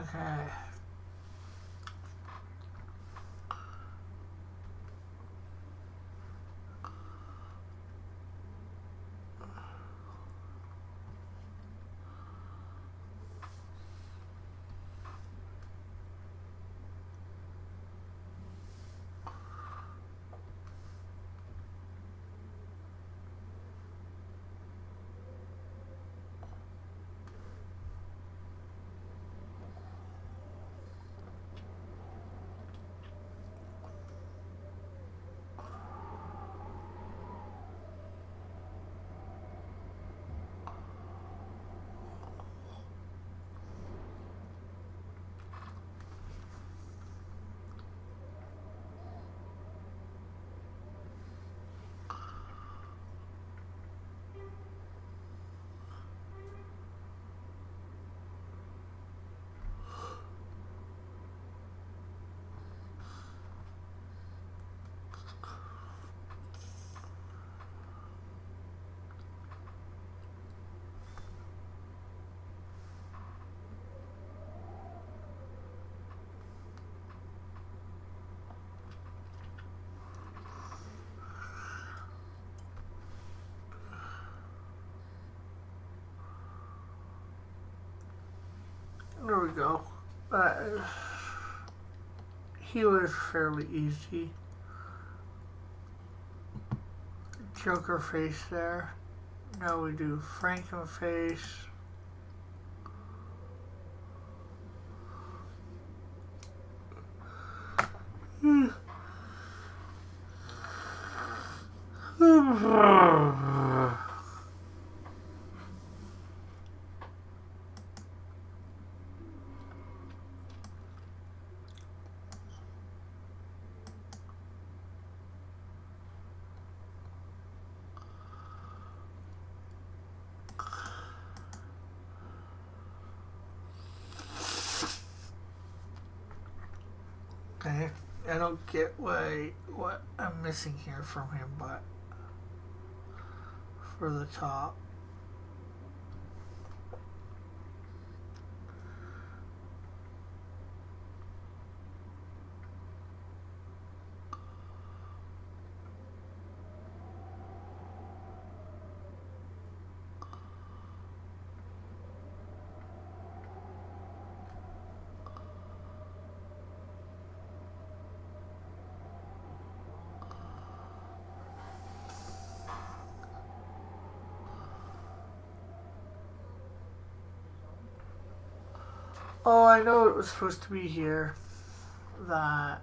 Okay. There we go. He was fairly easy. Joker face there. Now we do Frankenface. Okay, I don't get what I'm missing here from him, but for the top. Oh, I know it was supposed to be here. That,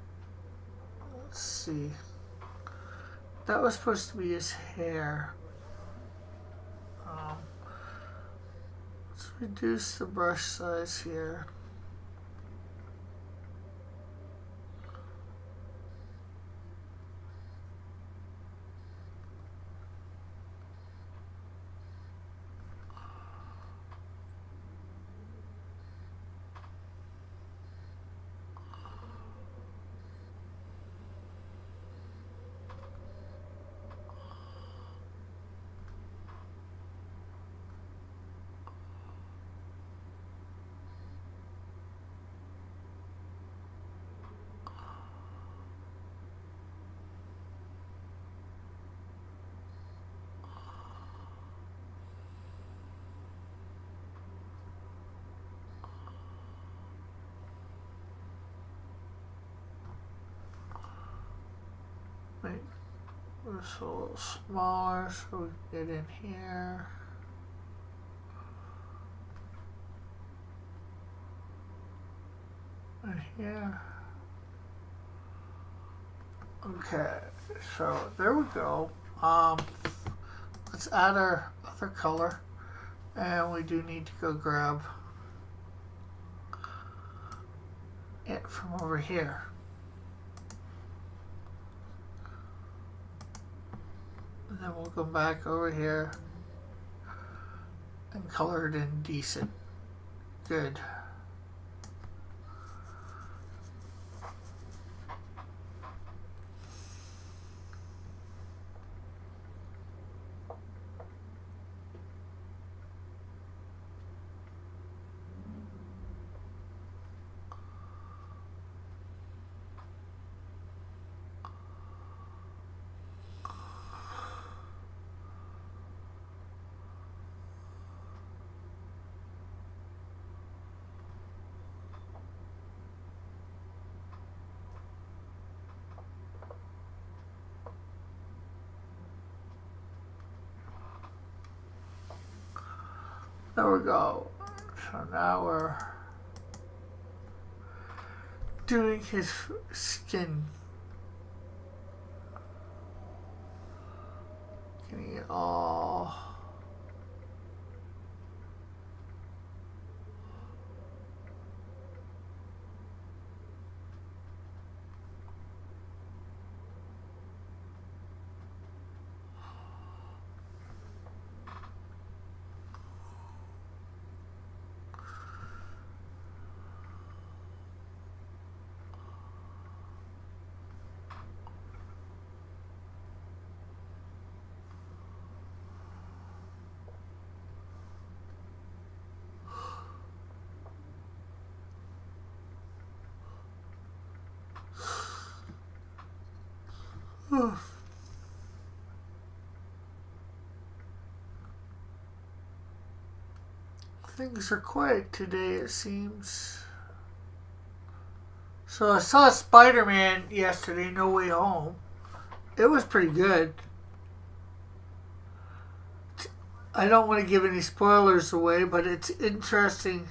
let's see. That was supposed to be his hair. Let's reduce the brush size here. Make this a little smaller so we can get in here. And here. Okay, so there we go. Let's add our other color, and we do need to go grab it from over here. And then we'll go back over here and color it in decent. Good. There we go. So now we're doing his skin. Getting it all. Things are quiet today, it seems. So I saw Spider-Man yesterday, No Way Home. It was pretty good. I don't want to give any spoilers away, but it's interesting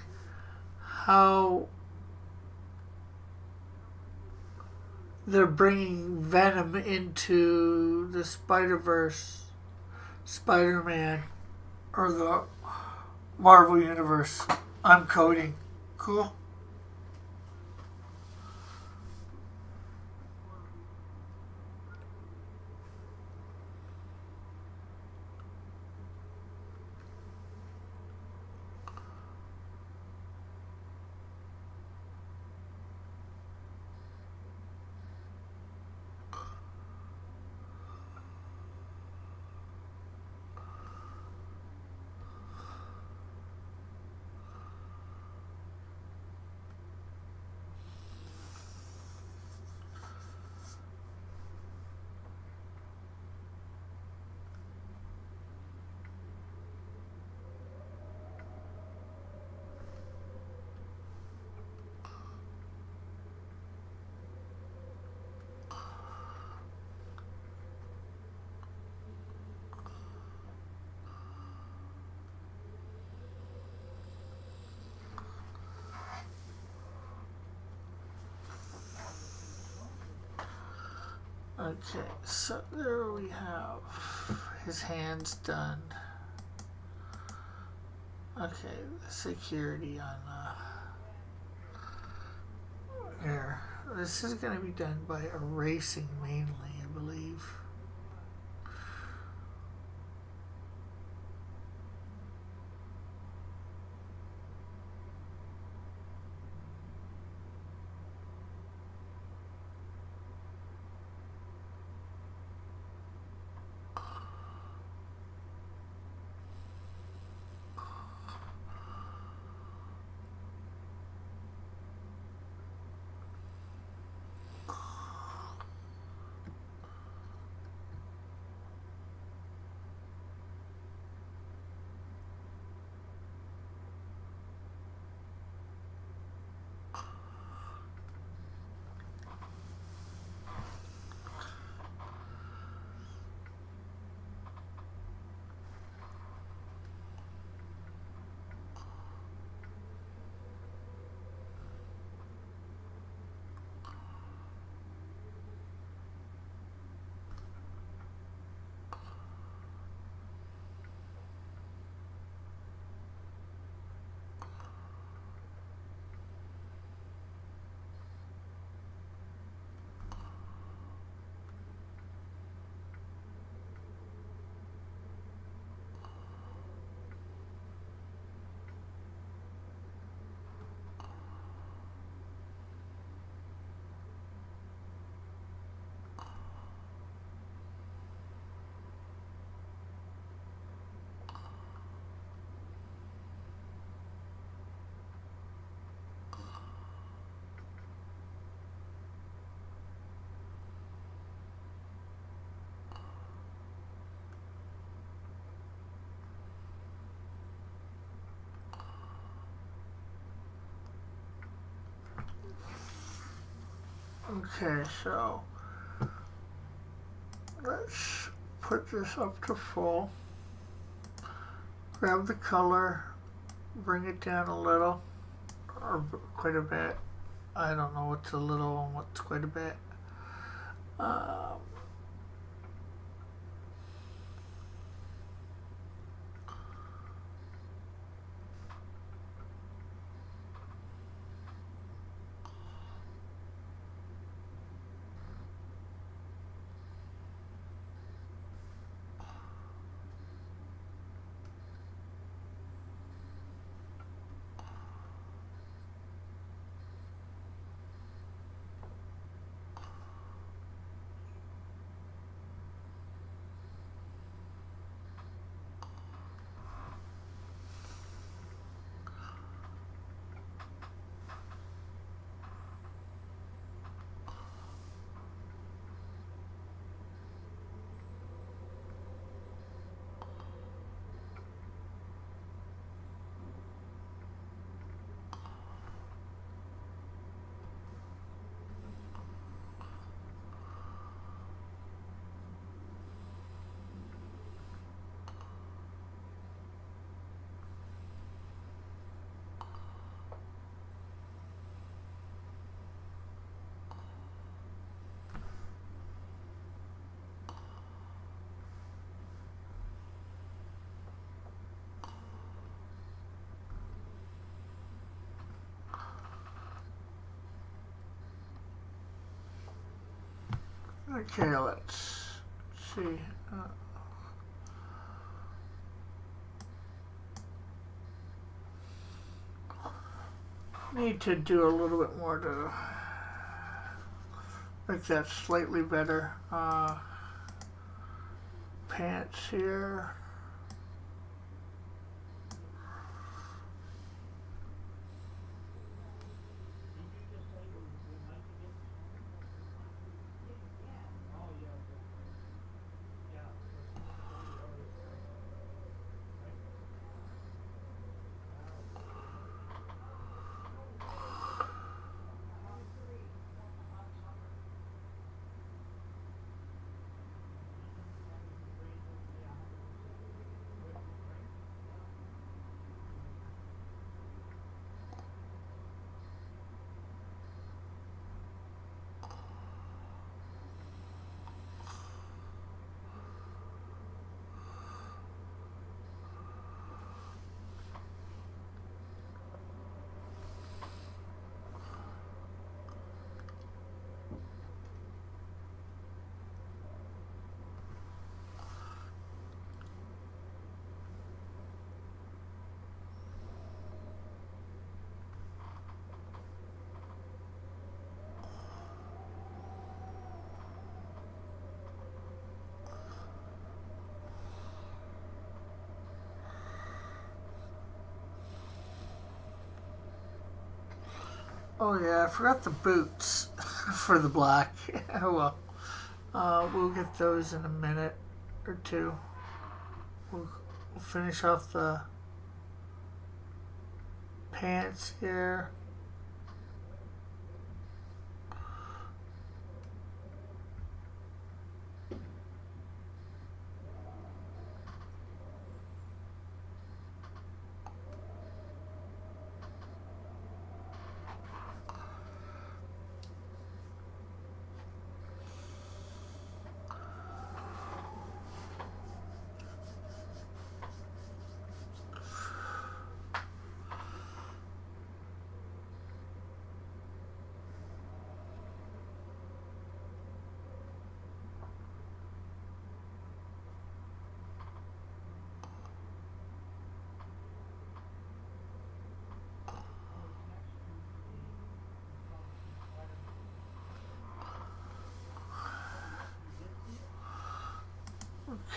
how they're bringing Venom into the Spider-Verse, Spider-Man, or the Marvel Universe. I'm coding. Cool. Okay, so there we have his hands done. Okay, the security on here. This is going to be done by erasing mainly, I believe. Okay, so put this up to full. Grab the color bring it down a little, or quite a bit. I don't know what's a little and what's quite a bit. Um, okay, let's see. Need to do a little bit more to make that slightly better. Pants here. Oh yeah, I forgot the boots for the black. Oh well. We'll get those in a minute or two. We'll finish off the pants here.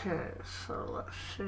Okay, so let's see.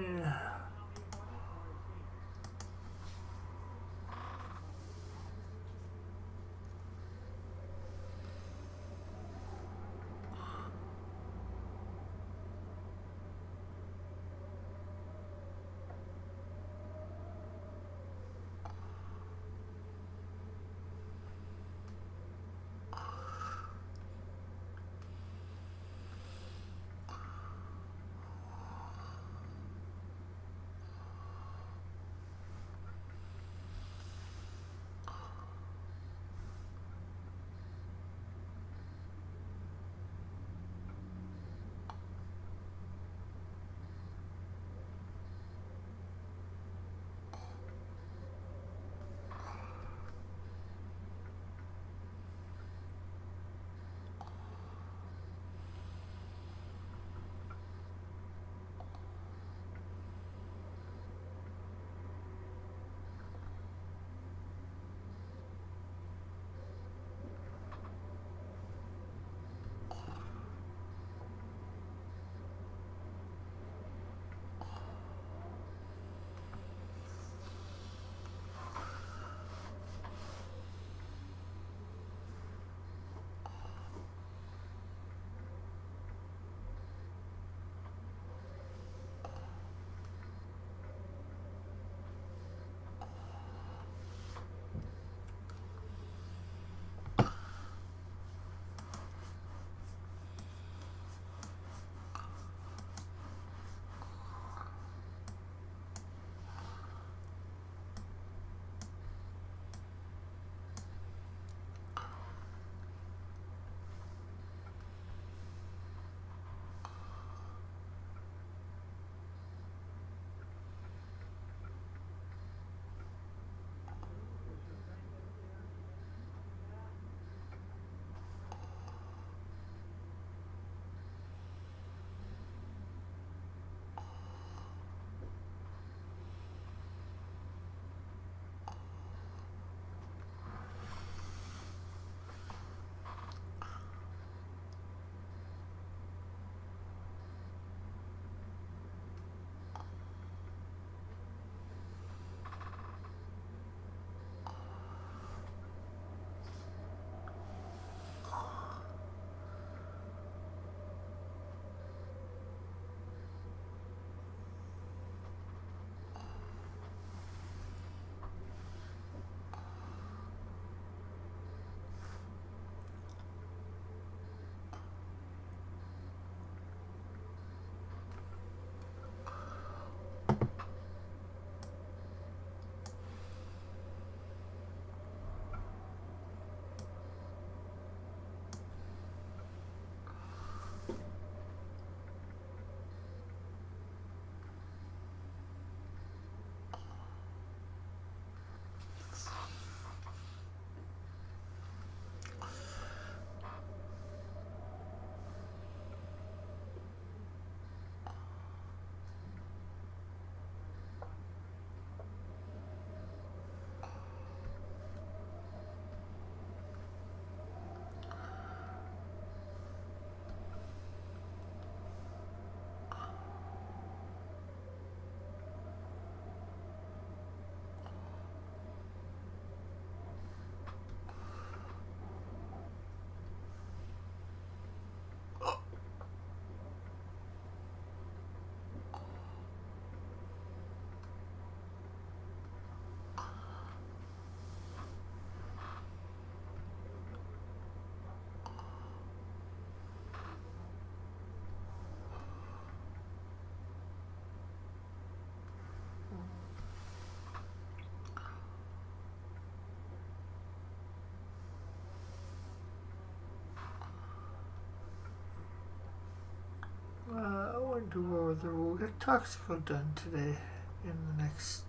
wonder whether we'll get Toxico done today in the next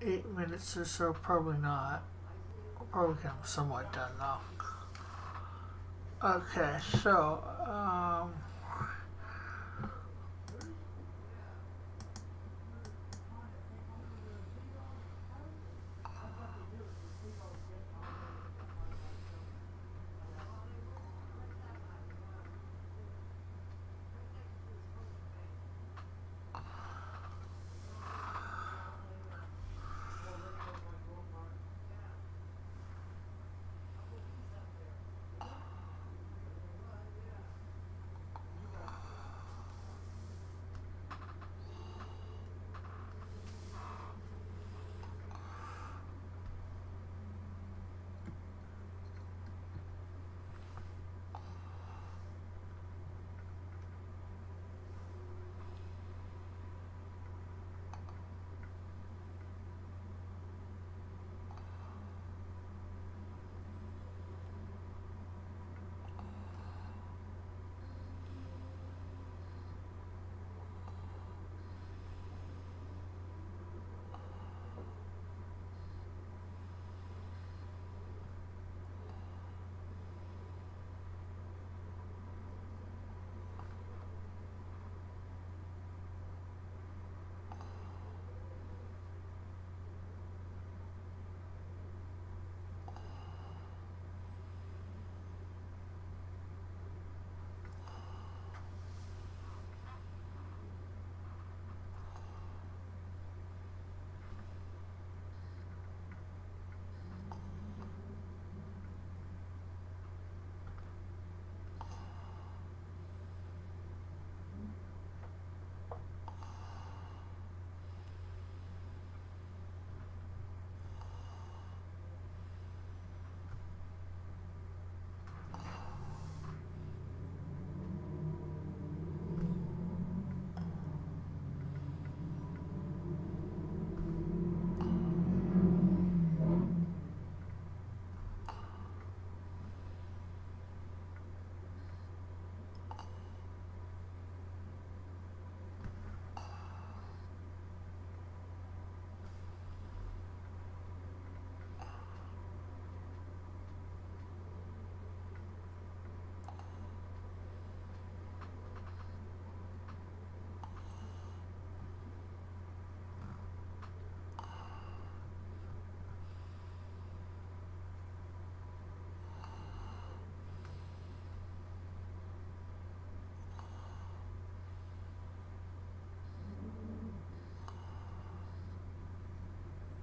8 minutes or so. Probably not. We'll probably get them somewhat done though. Okay, so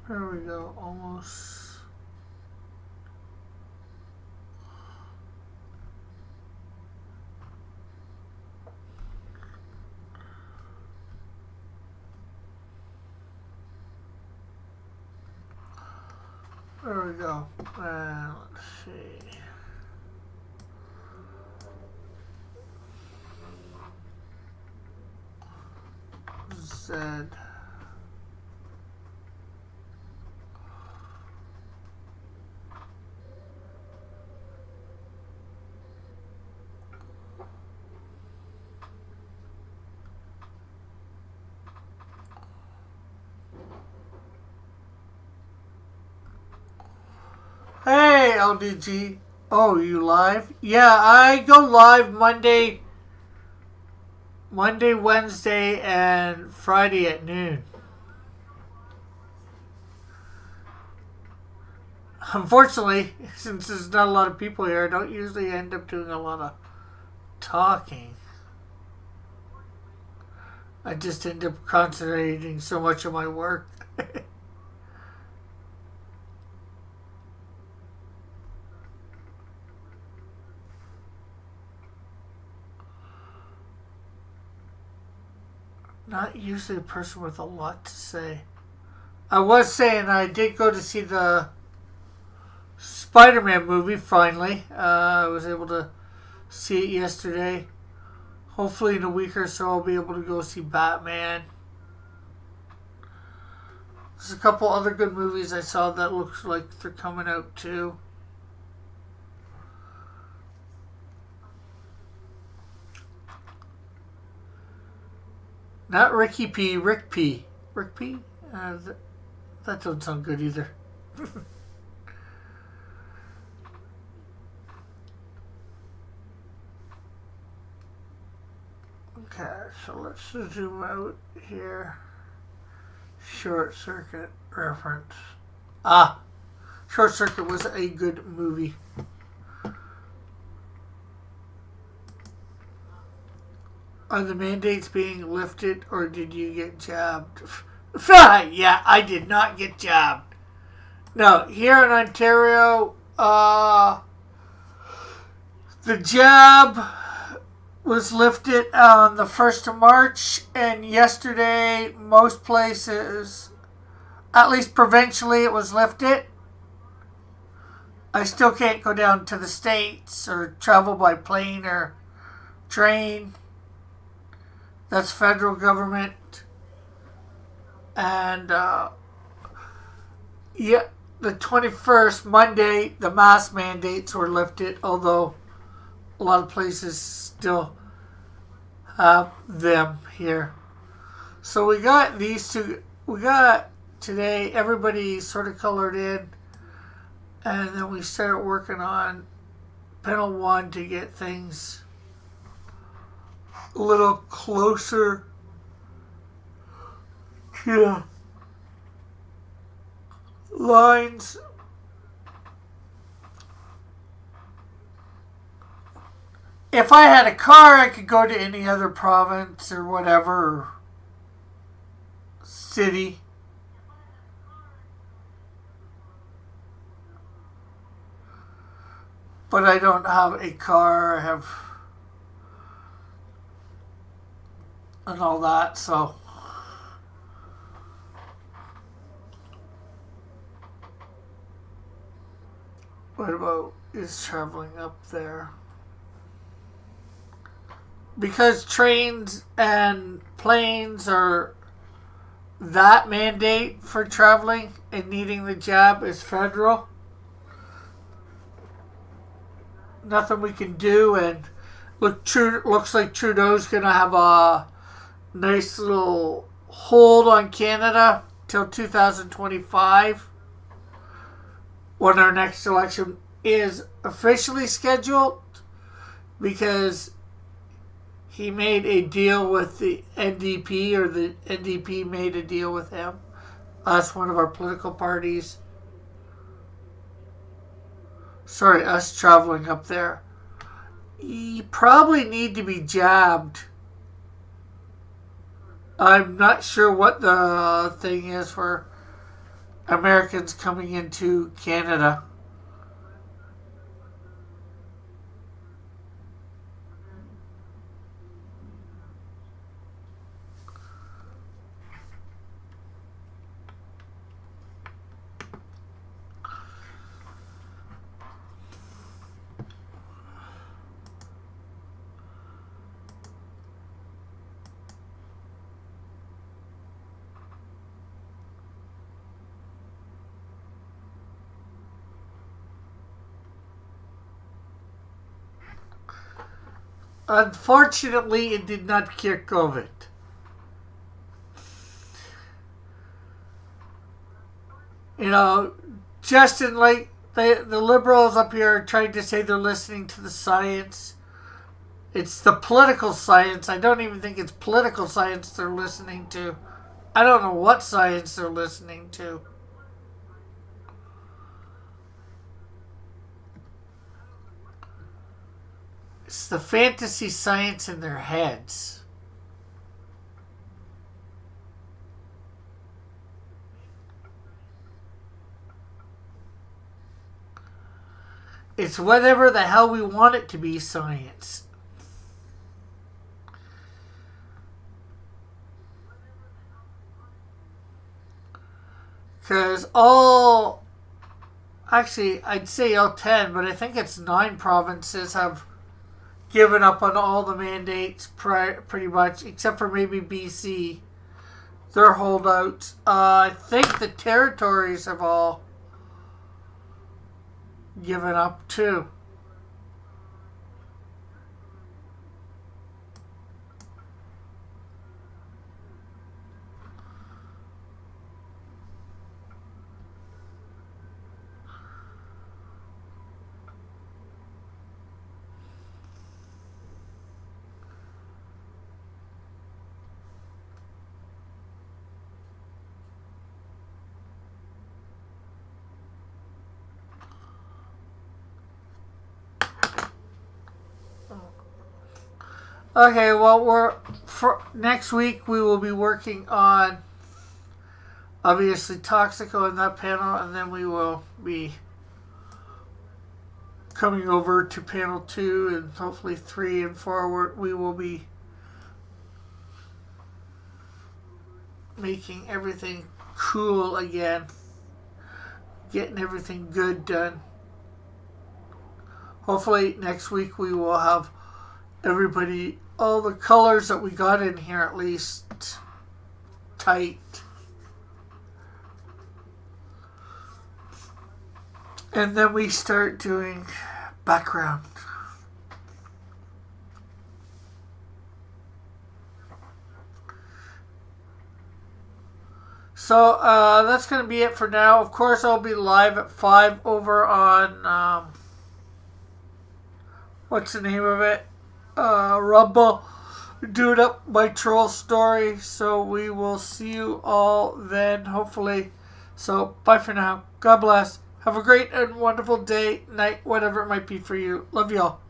there we go, almost. There we go. And let's see. Z. Hey, LDG. Oh, you live? Yeah, I go live Monday, Wednesday, and Friday at noon. Unfortunately, since there's not a lot of people here, I don't usually end up doing a lot of talking. I just end up concentrating so much on my work. Not usually a person with a lot to say. I was saying I did go to see the Spider-Man movie finally. I was able to see it yesterday. Hopefully in a week or so I'll be able to go see Batman. There's a couple other good movies I saw that looks like they're coming out too. Not Ricky P. Rick P. Rick P. That doesn't sound good either. Okay, so let's zoom out here. Short Circuit reference. Short Circuit was a good movie. Are the mandates being lifted or did you get jabbed? Yeah, I did not get jabbed. No, here in Ontario, the jab was lifted on the 1st of March, and yesterday, most places, at least provincially, it was lifted. I still can't go down to the States or travel by plane or train. That's federal government. And, yeah, the 21st, Monday, the mask mandates were lifted, although a lot of places still have them here. So we got these two. We got today, everybody sort of colored in. And then we started working on panel 1 to get things a little closer to lines. If I had a car, I could go to any other province or whatever, or city. But I don't have a car. I have and all that, so what about is traveling up there? Because trains and planes are that mandate for traveling and needing the jab is federal. Nothing we can do, and looks like Trudeau's gonna have a nice little hold on Canada till 2025, when our next election is officially scheduled, because he made a deal with the NDP, or the NDP made a deal with him, us, one of our political parties. Sorry, us traveling up there. You probably need to be jabbed. I'm not sure what the thing is for Americans coming into Canada. Unfortunately, it did not cure COVID. You know, Justin, like the liberals up here are trying to say they're listening to the science. It's the political science. I don't even think it's political science they're listening to. I don't know what science they're listening to. It's the fantasy science in their heads. It's whatever the hell we want it to be science. Because actually, I'd say all 10, but I think it's 9 provinces have given up on all the mandates pretty much, except for maybe BC. They're holdouts. I think the territories have all given up too. Okay, well, for next week we will be working on obviously Toxico in that panel, and then we will be coming over to panel 2 and hopefully 3 and 4. We will be making everything cool again, getting everything good done. Hopefully next week we will have everybody, all the colors that we got in here at least tight. And then we start doing background. So that's going to be it for now. Of course, I'll be live at 5 over on, what's the name of it? Rumble. Doing up my troll story. So we will see you all then, hopefully. So bye for now. God bless. Have a great and wonderful day, night, whatever it might be for you. Love y'all.